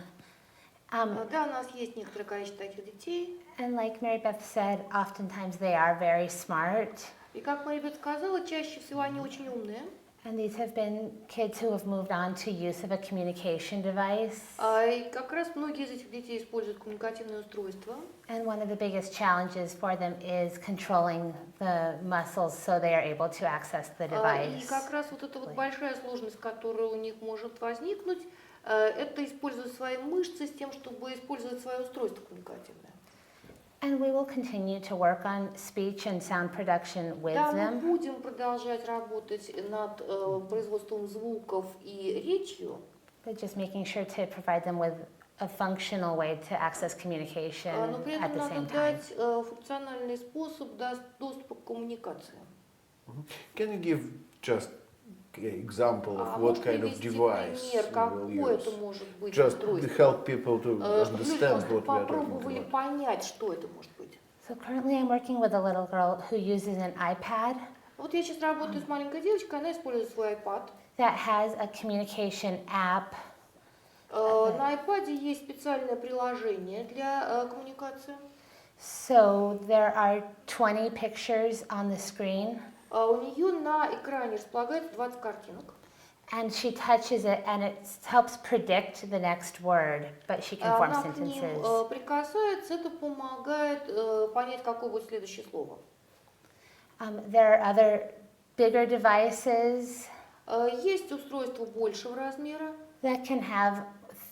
Да, у нас есть некоторое количество таких детей. And like Mary Beth said, oftentimes they are very smart. И как Мария Бет сказала, чаще всего они очень умные. And these have been kids who have moved on to use of a communication device. И как раз многие из этих детей используют коммуникативное устройство. And one of the biggest challenges for them is controlling the muscles so they are able to access the device. И как раз вот эта вот большая сложность, которая у них может возникнуть, это использовать свои мышцы с тем, чтобы использовать свое устройство коммуникативное. And we will continue to work on speech and sound production with Да, мы them. будем продолжать работать над производством звуков и речью, But just making sure to provide them with a functional way to access communication но при at этом the надо same time. дать функциональный способ доступа к коммуникации. Can you give just an example of what Можешь kind of привести device пример, you will какое это use? может быть Just to устройство? help people to Чтобы люди understand просто what we are talking попробовали about. понять, что это может быть. So currently I'm working with a little girl who uses an iPad Вот я сейчас работаю с маленькой девочкой, она использует свой iPad. that has a communication app. На iPad есть специальное приложение для коммуникации. So there are 20 pictures on the screen, У нее на экране располагается 20 картинок. and she touches it and it helps predict the next word, but she can form Она к ним sentences. прикасается, это помогает понять, какое будет следующее слово. There are other bigger devices Есть устройство большего размера. that can have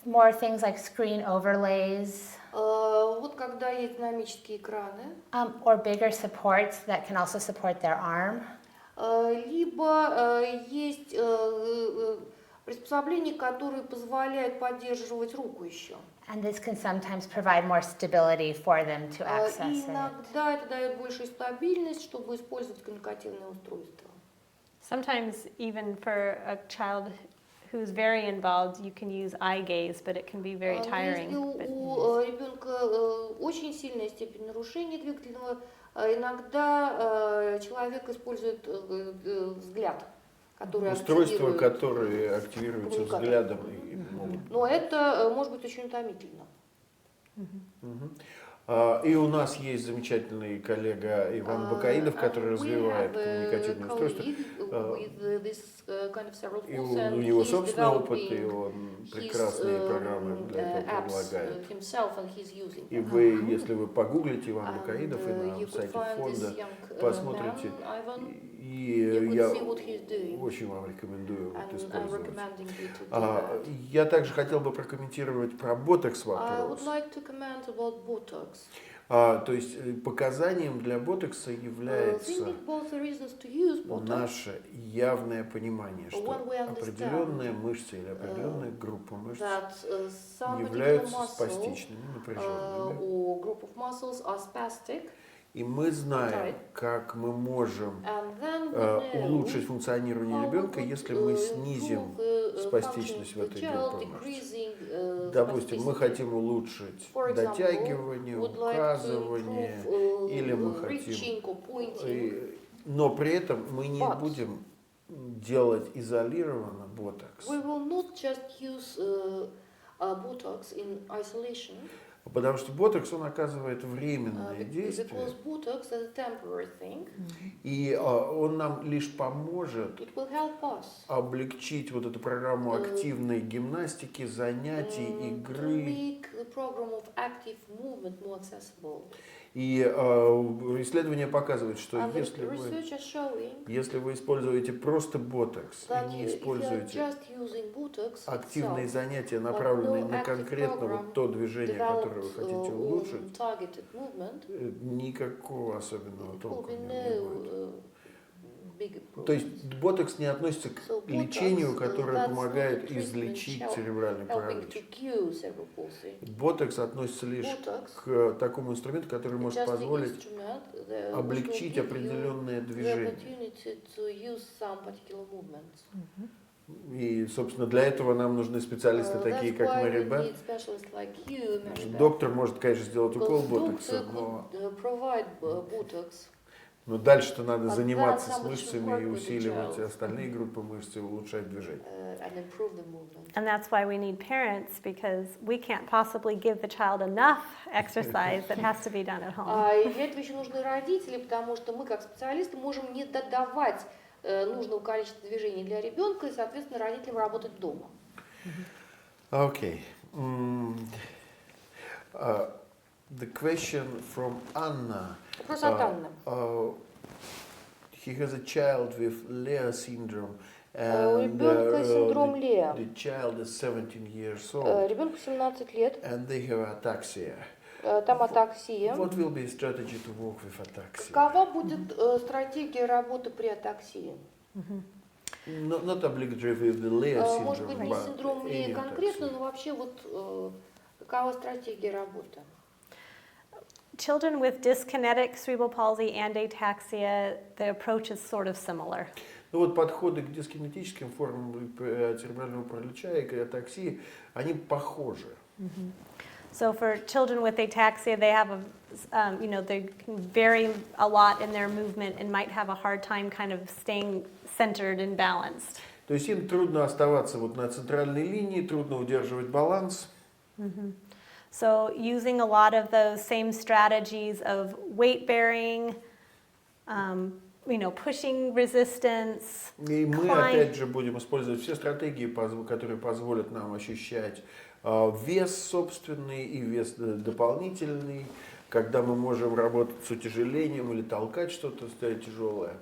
more things like screen overlays, Вот когда есть динамические экраны. or bigger supports that can also support their arm. Либо есть приспособления, которые позволяют поддерживать руку еще. And this can sometimes provide more stability for them to И access it. иногда это дает большую стабильность, чтобы использовать коммуникативное устройство. Sometimes even for a child who's very involved, you can use eye gaze, but it can be very Если tiring. у ребенка очень сильная степень нарушения двигательного, иногда человек использует взгляд, который Устройства, активирует. которые активируются коммуникатор. взглядом и могут. Но это может быть очень утомительно. И у нас есть замечательный коллега Иван Бакаидов, который развивает коммуникативные устройства. И у него собственный опыт, и он прекрасные программы для этого предлагает. И вы, если вы погуглите Иван Бакаидов и на сайте фонда посмотрите, и я очень вам рекомендую это использовать. Я также хотел бы прокомментировать про ботокс вопрос. То есть показанием для ботокса является наше явное понимание, что определенная мышца или определенная группа мышц являются спастичными, напряженными. И мы знаем, как мы можем улучшить функционирование ребенка, если мы снизим спастичность в этой группе мышц. Допустим, мы хотим улучшить дотягивание, указывание, или мы хотим... Но при этом мы не будем делать изолированно ботокс. Потому что ботокс, он оказывает временное действие, и он нам лишь поможет облегчить вот эту программу активной гимнастики, занятий, игры. И исследования показывают, что если вы используете просто ботокс и не используете активные занятия, направленные на конкретно вот то движение, которое вы хотите улучшить, никакого особенного толку не будет. То есть ботокс не относится к лечению, которое помогает излечить церебральный паралич. Ботокс относится лишь к такому инструменту, который может позволить облегчить определенное движение. И, собственно, для этого нам нужны специалисты такие, как Мэри Бет. Доктор может, конечно, сделать укол ботокса, но дальше-то надо заниматься с мышцами и усиливать остальные группы мышц и улучшать движение. And that's why we need parents, because we can't possibly give the child enough exercise that has to be done at home. И для этого еще нужны родители, потому что мы, как специалисты, можем не додавать нужного количества движений для ребенка, и, соответственно, родителям работать дома. Okay. The question from Anna. Вопрос от Анны. He has a child with Leah syndrome, У and ребенка синдром Леа. the child is 17 years old, Ребенку 17 лет. and they have ataxia. Там атаксия. What will be a strategy to work with ataxia? Какова будет стратегия работы при атаксии? Not obligatory with the Lear Может быть, syndrome, не but синдром Лея any конкретно, ataxia. но вообще вот какова стратегия работы? Children with dyskinetic cerebral palsy and ataxia, the approach is sort of similar. Ну вот подходы к дискинетическим формам церебрального паралича и к атаксии, они похожи. So for children with ataxia, they have they can vary a lot in their movement and might have a hard time kind of staying centered and balanced. То есть им трудно оставаться вот на центральной линии, трудно удерживать баланс. So using a lot of those same strategies of weight bearing, pushing resistance, И мы опять же будем использовать все стратегии, которые позволят нам ощущать вес собственный и вес дополнительный, когда мы можем работать с утяжелением или толкать что-то тяжелое.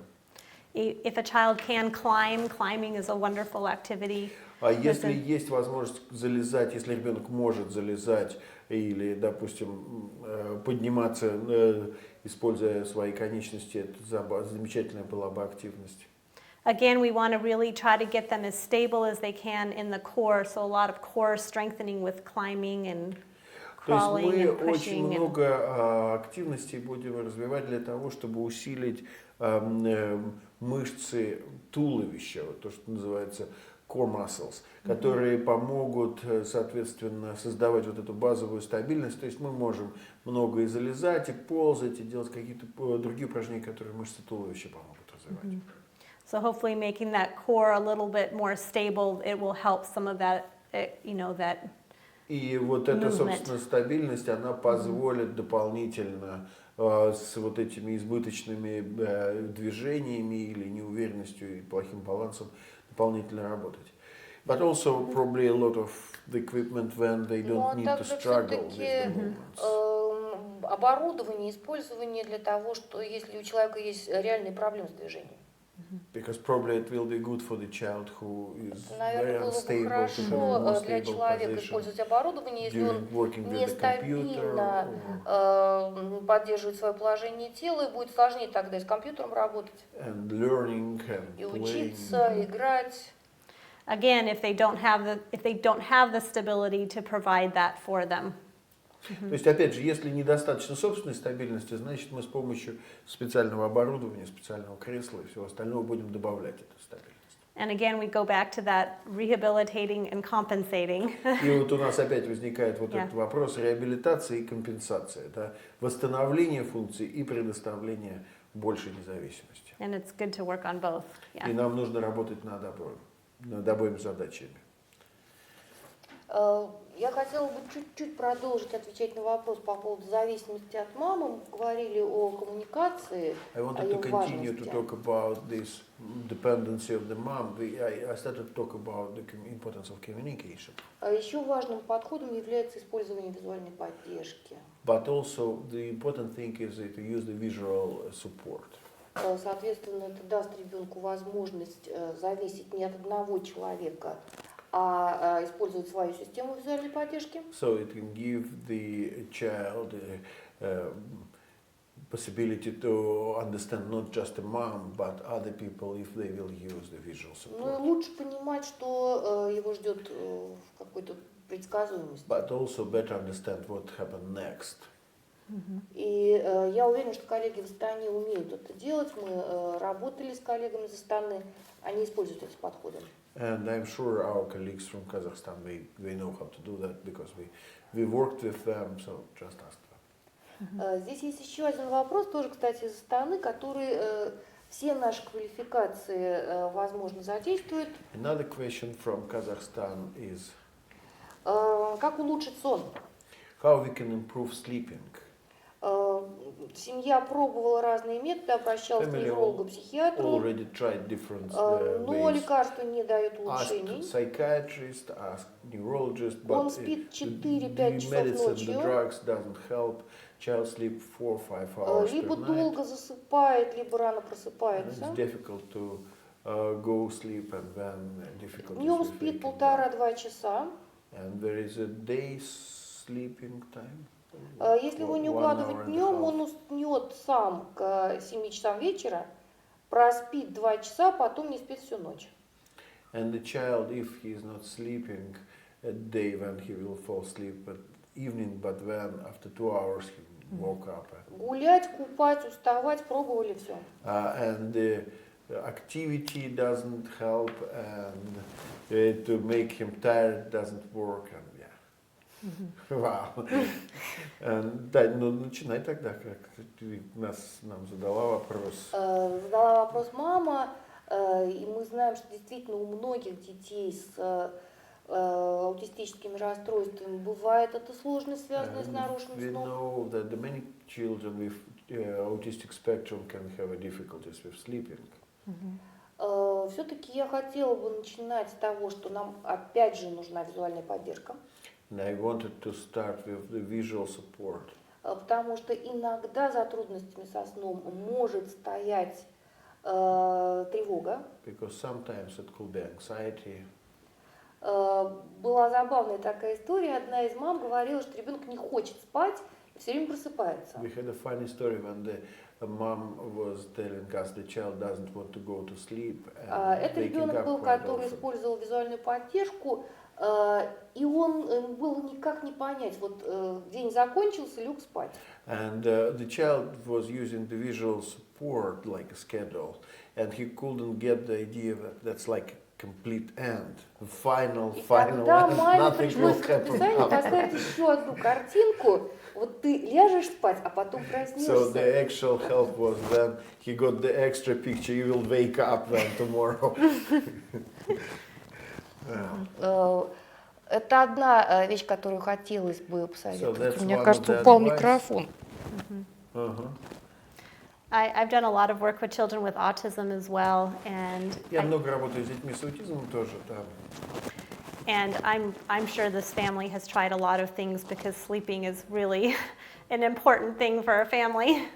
If a child can climb, climbing is a wonderful activity. А если есть возможность залезать, если ребенок может залезать или, допустим, подниматься, используя свои конечности, это замечательная была бы активность. Again, we want to really try to get them as stable as they can in the core, so a lot of core strengthening with climbing and crawling То есть and мы очень pushing. много активностей будем развивать для того, чтобы усилить мышцы туловища, вот то, что называется core muscles, которые помогут, соответственно, создавать вот эту базовую стабильность. То есть мы можем много и залезать, и ползать, и делать какие-то другие упражнения, которые мышцы туловища помогут развивать. So hopefully making that core a little bit more stable, it will help some of that, that. И вот эта, Movement. собственно, стабильность, она позволит дополнительно с вот этими избыточными движениями или неуверенностью и плохим балансом дополнительно работать. But also probably a lot of the equipment when they don't need to struggle with the movements. Оборудование, использование для того, что если у человека есть реальные проблемы с движением. Because probably it will be good for the child who is very Наверное, было бы unstable to have a хорошо more для stable человека position использовать оборудование, если он during working with the нестабильно computer поддерживает свое положение тела, и будет сложнее тогда и с компьютером работать, and learning и and playing. учиться, играть. Again, if they don't have the stability to provide that for them. То есть, опять же, если недостаточно собственной стабильности, значит, мы с помощью специального оборудования, специального кресла и всего остального будем добавлять эту стабильность. And again, we go back to that rehabilitating and compensating. И вот у нас опять возникает вот этот вопрос реабилитации и компенсации, да? Восстановление функций и предоставление большей независимости. And it's good to work on both. И нам нужно работать над обоими задачами. Я хотела бы чуть-чуть продолжить отвечать на вопрос по поводу зависимости от мамы. Мы говорили о коммуникации, I о wanted ее to continue to важности. talk about this dependency of the mom. I started to talk about the importance of communication. Еще важным подходом является использование визуальной поддержки. But also the important thing is to use the visual support. Соответственно, это даст ребенку возможность зависеть не от одного человека, а использовать свою систему визуальной поддержки. So it can give the child possibility to understand not just the mom, but other people if they will use the visual Ну и support. лучше понимать, что его ждет в какой-то предсказуемости. But also better understand what happened next. И я уверена, что коллеги в Астане умеют это делать. Мы работали с коллегами из Астаны, они используют эти подходы. And I'm sure our colleagues from Kazakhstan, they know how to do that because we worked with them, so just ask them. Здесь есть еще один вопрос, тоже, кстати, из Астаны, который все наши квалификации, возможно, задействует. Another question from Kazakhstan is Как улучшить сон? how we can improve sleeping. Семья пробовала разные методы, обращалась к неврологу, психиатру, Already tried different но ways. лекарства не дают Asked улучшений. psychiatrist, asked neurologist, Он but спит the 4-5 часов medicine, the ночью, drugs doesn't help. Child sleep 4-5 hours per либо night. долго засыпает, либо рано And просыпается. it's difficult to go sleep and then difficult Днем to спит sleep. 1,5-2 часа, And there is a day sleeping time. Если его не 1 укладывать hour and a днем, half. он уснет сам к 7 часам вечера, проспит 2 часа, потом не спит всю ночь. And the child, if he is not sleeping at day, when he will fall asleep at evening, but when after 2 hours he woke up. Гулять, купать, уставать, пробовали все. And the activity doesn't help, and to make him tired doesn't work. And yeah. Wow. Да, ну начинай тогда, как ты нам задала вопрос. Задала вопрос мама, и мы знаем, что действительно у многих детей с аутистическими расстройствами бывает это сложность, связанная с нарушенным We сном. know that the many children with autistic spectrum can have difficulties with sleeping. Все-таки я хотела бы начинать с того, что нам опять же нужна визуальная поддержка. And I wanted to start with the visual support. Потому что иногда за трудностями со сном может стоять тревога. Because sometimes it could be anxiety. Была забавная такая история. Одна из мам говорила, что ребенок не хочет спать и все время просыпается. We had a funny story when the mom was telling us the child doesn't want to go to sleep. Это ребенок был, который использовал визуальную поддержку, и он было никак не понять, вот день закончился, лег спать. And the child was using the visual support like a schedule, and he couldn't get the idea that that's like complete end, final Тогда end, маме nothing пришлось will в happen расписании after. поставить еще одну картинку. Вот ты ляжешь спать, а потом So проснешься. the actual help was then he got the extra picture. You will wake up then tomorrow. Это одна вещь, которую хотелось бы посоветовать. that's Мне one кажется, of the упал advice. микрофон. I've done a lot of work with children with autism as well, and Я много работаю с детьми с аутизмом тоже, да. and I'm sure this family has tried a lot of things because sleeping is really an important thing for a family.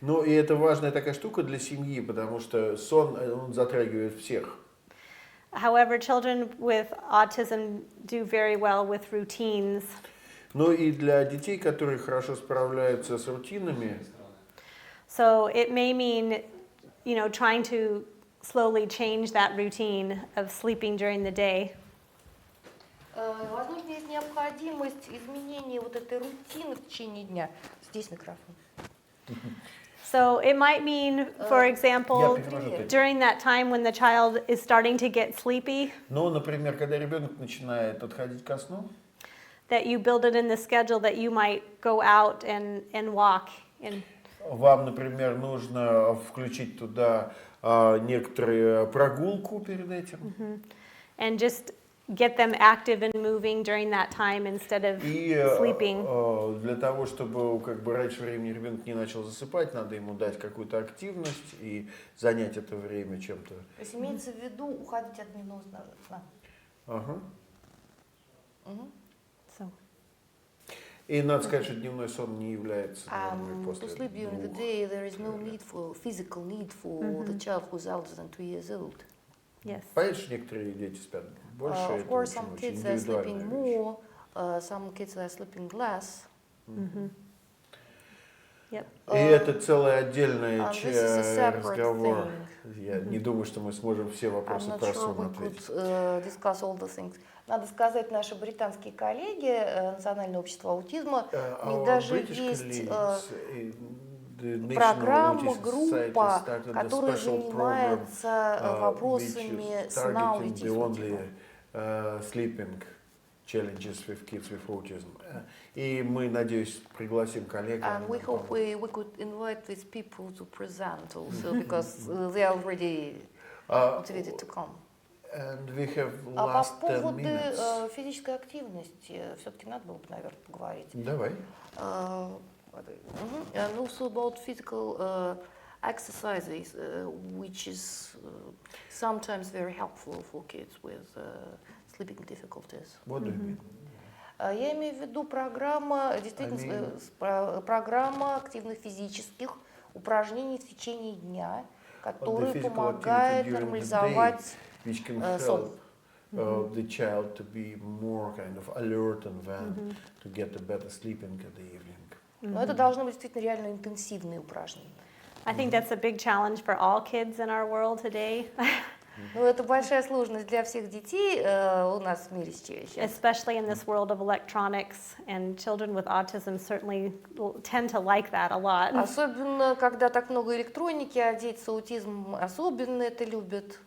Ну и это важная такая штука для семьи, потому что сон, он затрагивает всех. However, children with autism do very well with routines. Ну и для детей, которые хорошо справляются с рутинами, So it may mean, you know, trying to slowly change that routine of sleeping during the day. Возможно, есть необходимость изменения вот этой рутины в течение дня. Здесь микрофон. So it might mean, for example, Я перевожу опять. during that time when the child is starting to get sleepy, Ну, например, когда ребенок начинает отходить ко сну, that you build it in the schedule that you might go out and walk. And вам, например, нужно включить туда некоторую прогулку перед этим. and just get them active and moving during that time instead of И sleeping. для того, чтобы как бы раньше времени ребенок не начал засыпать, надо ему дать какую-то активность и занять это время чем-то. То есть имеется в виду уходить от дневного сна. Ага. So. И надо сказать, что дневной сон не является нормой To после sleep during the 2. day, there is no need for physical need for the child who's older than 2 years old. Yes. Понятно, что некоторые дети спят больше, Of это course, some очень kids are sleeping индивидуальная вещь. more, some kids are sleeping less. Yep. И это целый отдельный this is a separate разговор. Я не думаю, что мы сможем все I'm вопросы not про sure сон we ответить. could discuss all the things. Надо сказать, наши британские коллеги Национального общества аутизма, у них Our даже British есть colleagues, the National программа, Autism группа, Society started a которая special program, занимается вопросами which is сна targeting the аутизма. only sleeping challenges with kids with autism. И мы, надеюсь, пригласим коллег. And we hope we could invite these people to present also, because they are already motivated to come. And we have А по last 10 поводу minutes. физической активности, все-таки надо было бы, наверное, поговорить. Давай. And also about physical exercises, which is sometimes very helpful for kids with sleeping difficulties. What do you mean? Я имею в виду программа, действительно, программа активных физических упражнений в течение дня, которые physical помогают activity during the нормализовать which can сон. help the child to be more kind of alert and then to get a better sleeping in the evening. Но это должно быть действительно реально интенсивные упражнения. I think that's a big challenge for all kids in our world today, Но это большая сложность для всех детей у нас в мире сейчас. especially in this world of electronics, and children with autism certainly tend to like that a lot. Особенно, когда так много электроники, а дети с аутизмом особенно это любят.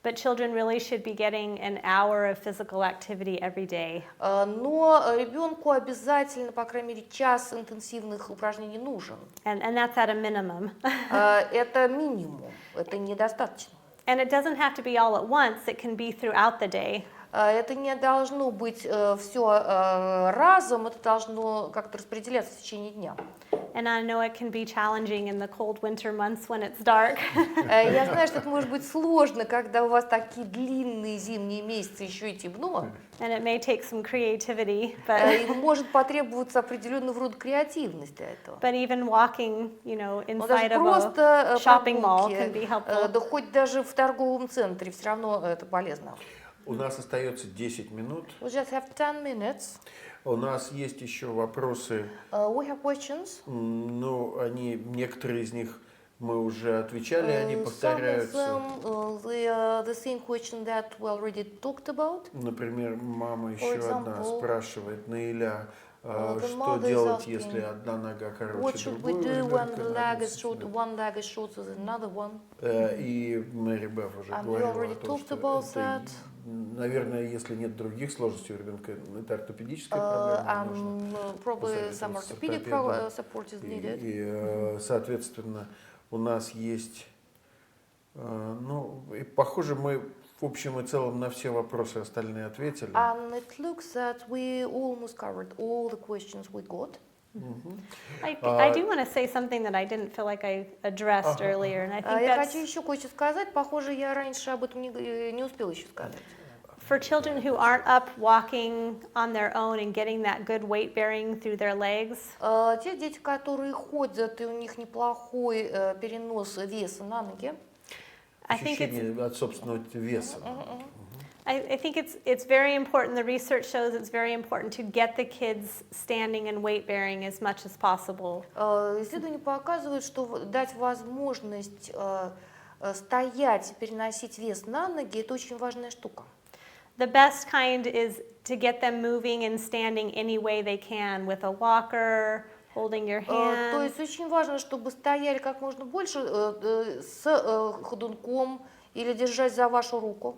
But children really should be getting an hour of physical activity every day. Но ребенку обязательно, по крайней мере, час интенсивных упражнений нужен. And that's at a minimum. Это минимум, это недостаточно. And it doesn't have to be all at once, it can be throughout the day. Это не должно быть все разом, это должно как-то распределяться в течение дня. And I know it can be challenging in the cold winter months when it's dark. Я знаю, что это может быть сложно, когда у вас такие длинные зимние месяцы, еще и темно. And it may take some creativity, И может потребоваться определенного рода креативность для этого. but even walking, Но inside даже of просто a shopping mall прогулки, can be helpful. да хоть даже в торговом центре, все равно это полезно. У нас остается 10 минут. We just have 10 minutes. У нас есть еще вопросы, We have questions. некоторые из них мы уже отвечали, они повторяются. Some of them, they are the same question that we already talked about. Например, мама еще одна example, спрашивает, Наиля, the что mother is делать, asking, если одна нога What короче should we другой? do when the leg is short, one leg is shorter than another one? И Мэри Беф уже And we говорила already о том, talked что about это, that. наверное, если нет других сложностей у ребенка, это ортопедическая проблема. And probably some посоветоваться с orthopedic ортопедом. support is needed. И, соответственно, у нас есть, и похоже, мы в общем и целом на все вопросы остальные ответили. And it looks that we almost covered all the questions we got. I do want to say something that I didn't feel like I addressed earlier, and I think Я that's хочу еще кое-что сказать. Похоже, я раньше об этом не успела еще сказать. for children who aren't up walking on their own and getting that good weight bearing through their legs. Те дети, которые ходят, и у них неплохой перенос веса на ноги. I think Ощущение от собственного веса. I think it's very important. The research shows it's very important to get the kids standing and weight bearing as much as possible. Исследования показывают, что дать возможность стоять и переносить вес на ноги – это очень важная штука. The best kind is to get them moving and standing any way they can with a walker, holding your То hand. есть очень важно, чтобы стояли как можно больше с ходунком или держась за вашу руку.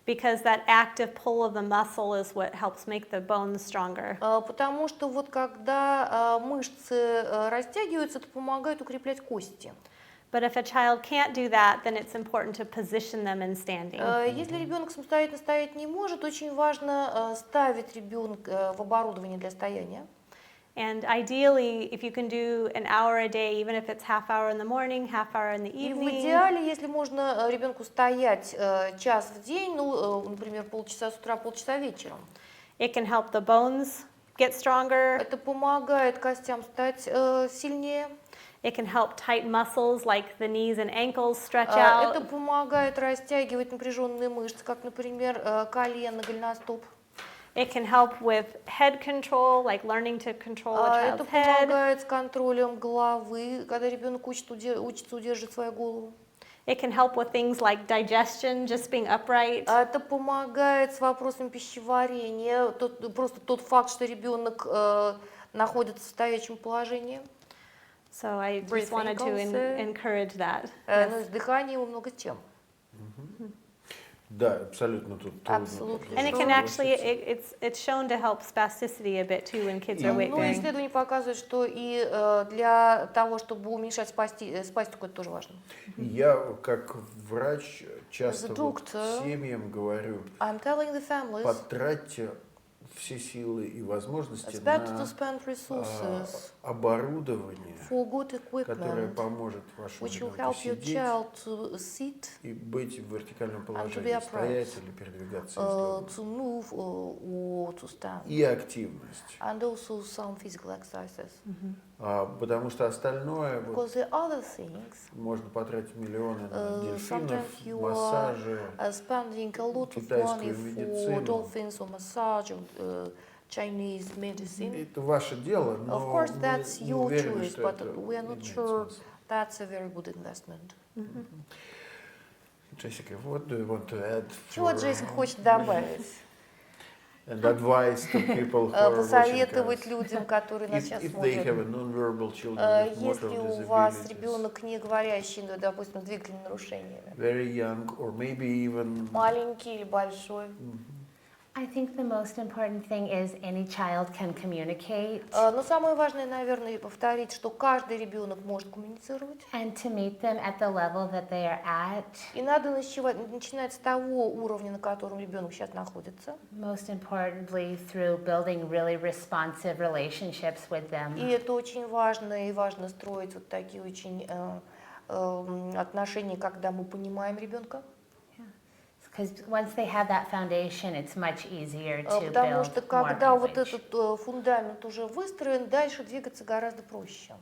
Because that active pull of the muscle is what helps make the bones stronger. Потому что вот когда мышцы растягиваются, это помогает укреплять кости. But if a child can't do that, then it's important to position them in standing. Если ребенок самостоятельно стоять не может, очень важно ставить ребенка в оборудование для стояния. And ideally, if you can do an hour a day, even if it's half hour in the morning, half hour in the И в evening, идеале, если можно ребенку стоять час в день, например, полчаса с утра, полчаса вечером, it can help the bones get stronger. это помогает костям стать сильнее. It can help tight muscles like the knees and ankles stretch Это out. помогает растягивать напряженные мышцы, как, например, колено, голеностоп. It can help with head control, like learning to control a Это child's head. помогает с контролем головы, когда ребенок учится удерживать свою голову. It can help with things like digestion, just being upright. Это помогает с вопросом пищеварения, просто тот факт, что ребенок находится в стоячем положении. So I just Breathing wanted to also. encourage that. Ну, с дыханием и много с чем. Да, абсолютно тут. Абсолютно. And it can actually, it's shown to help spasticity a bit too when kids are weight Ну, bearing. исследования показывают, что и для того, чтобы уменьшать спастику, это тоже важно. Я как врач часто As a вот doctor, семьям говорю, I'm telling the families, потратьте все силы и возможности it's better to на spend resources оборудование, for good которое equipment, поможет вашему which will ребенку help your сидеть child to sit, и быть в вертикальном be положении, upright, стоять или передвигаться, если угодно. to move or to stand, И активность. and also some physical exercises. Потому что остальное, вот, Because the other things, можно потратить миллионы на дельфинов, sometimes you массажи, are spending a lot of money китайскую for медицину. dolphins or massage or Chinese medicine. Это ваше дело, но Of course, мы that's не your уверены, choice, что but это we are not имеет sure смысл. that's a very good investment. Jessica, what do you want to add Чего for, Джейсон хочет добавить? and advice to people who are watching Посоветовать us? людям, которые нас сейчас If they have a смотрят. non-verbal children with motor Если у вас disabilities, ребенок не говорящий, ну, допустим, с двигательными нарушениями, very young or maybe even маленький или большой, I think the most important thing is any child can communicate но самое важное, наверное, повторить, что каждый ребенок может коммуницировать. and to meet them at the level that they are at. И надо начинать с того уровня, на котором ребенок сейчас находится. Most importantly, through building really responsive relationships with И them. это очень важно, и важно строить вот такие очень отношения, когда мы понимаем ребенка. Because once they have that foundation, it's much easier to Потому что build more когда вот knowledge. этот фундамент уже выстроен, дальше двигаться гораздо проще.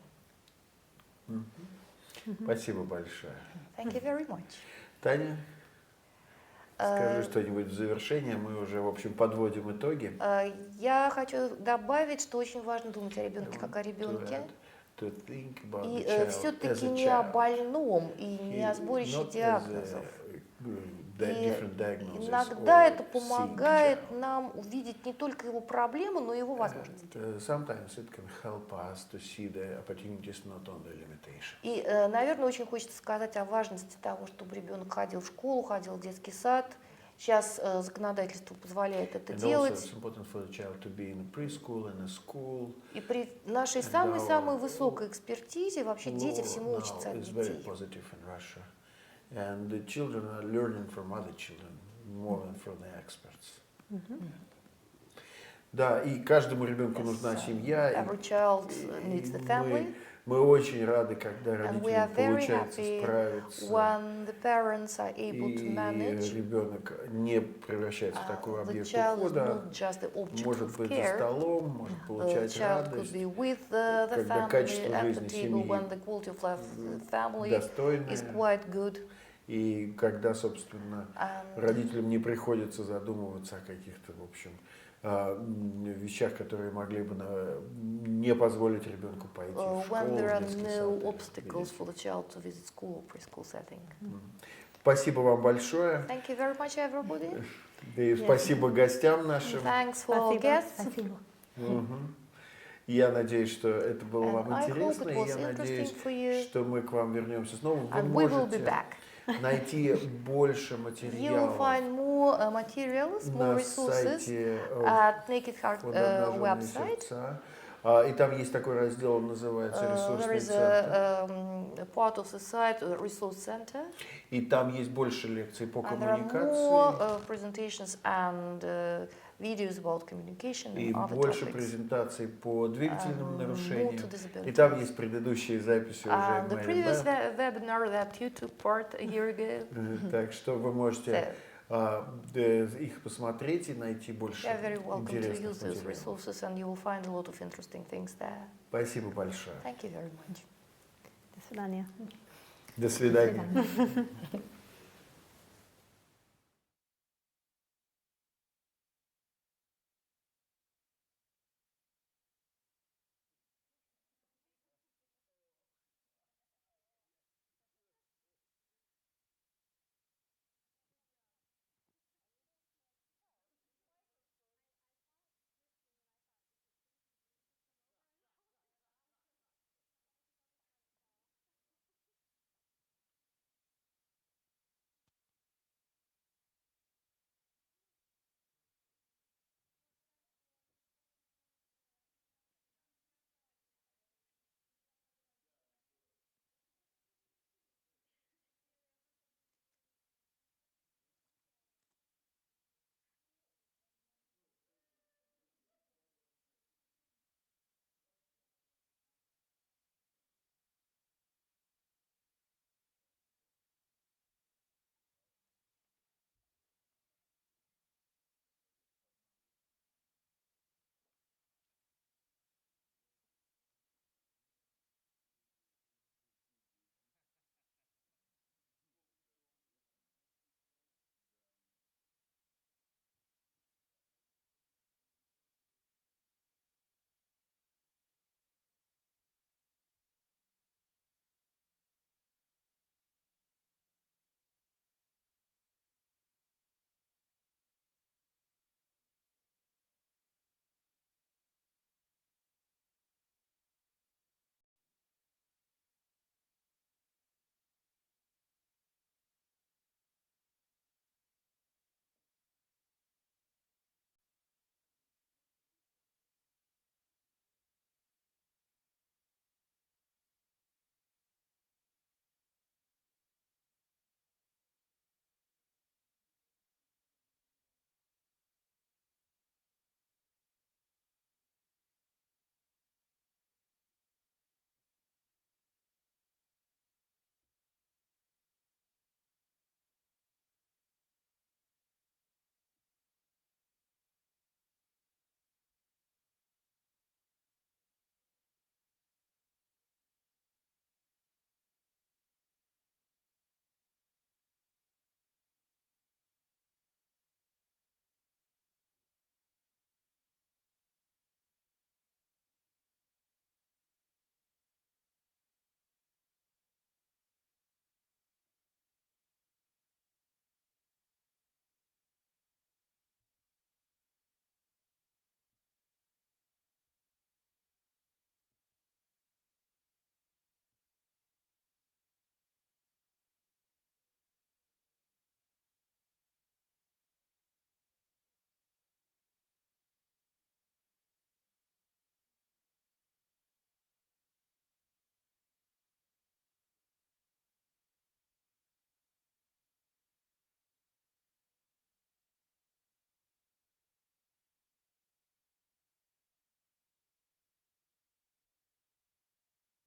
Спасибо большое. Thank you very much. Таня, скажи что-нибудь в завершение, мы уже, в общем, подводим итоги. Я хочу добавить, что очень важно думать о ребенке как о ребенке. To think about И the child as все-таки a не о child. больном и не о сборище Not as a, диагнозов. И different diagnoses иногда or это sick помогает child. нам увидеть не только его проблемы, но и его возможности. Sometimes it can help us to see the opportunities, not only limitations. И, наверное, очень хочется сказать о важности того, чтобы ребенок ходил в школу, ходил в детский сад. Сейчас законодательство позволяет это And also делать. it's important for the child to be in a preschool and a school. И при нашей самой-самой высокой экспертизе вообще дети всему Law учатся now от is very детей. positive in Russia. And the children are learning from other children more than from the experts. Да, и каждому ребенку нужна семья. Every child needs the family. Мы очень рады, когда And we родителям are very получается happy справиться, when the parents are able to и manage. ребенок не превращается в такой The объект child is ухода, not just the object может of быть за care. столом, может The получать child could радость, be with the когда family качество at the жизни table семьи when the quality of life of the family is достойное, quite good. и когда, собственно, And родителям не приходится задумываться о каких-то, в общем, вещах, которые могли бы не позволить ребенку пойти в школу, when there в are детский no сад. obstacles for the child to visit school or preschool setting. Спасибо вам большое. Thank you very much, everybody. И спасибо гостям нашим. Thanks for our guests. Спасибо. Мгм. Я надеюсь, что это было And вам I hope интересно, it и was я interesting надеюсь, for you. что мы к вам вернемся снова. Вы And we will be можете back. найти больше You'll материалов find more materials, more на resources сайте at Naked Heart Фонда «Обнаженные website. сердца». И там есть такой раздел, он называется There «Ресурсный is центр». a part of the site, a resource center, И там есть больше лекций по and there are more коммуникации, presentations and videos about communication и and other больше topics. презентаций по двигательным More нарушениям. to disability. И там есть предыдущие записи уже And в the previous Мэри webinar that you took part a year ago. Так что вы можете So их посмотреть и найти больше you are very welcome to интересных use those материалов. resources, and you will find a lot of interesting things there. Спасибо большое. Thank you very much. До свидания. До свидания.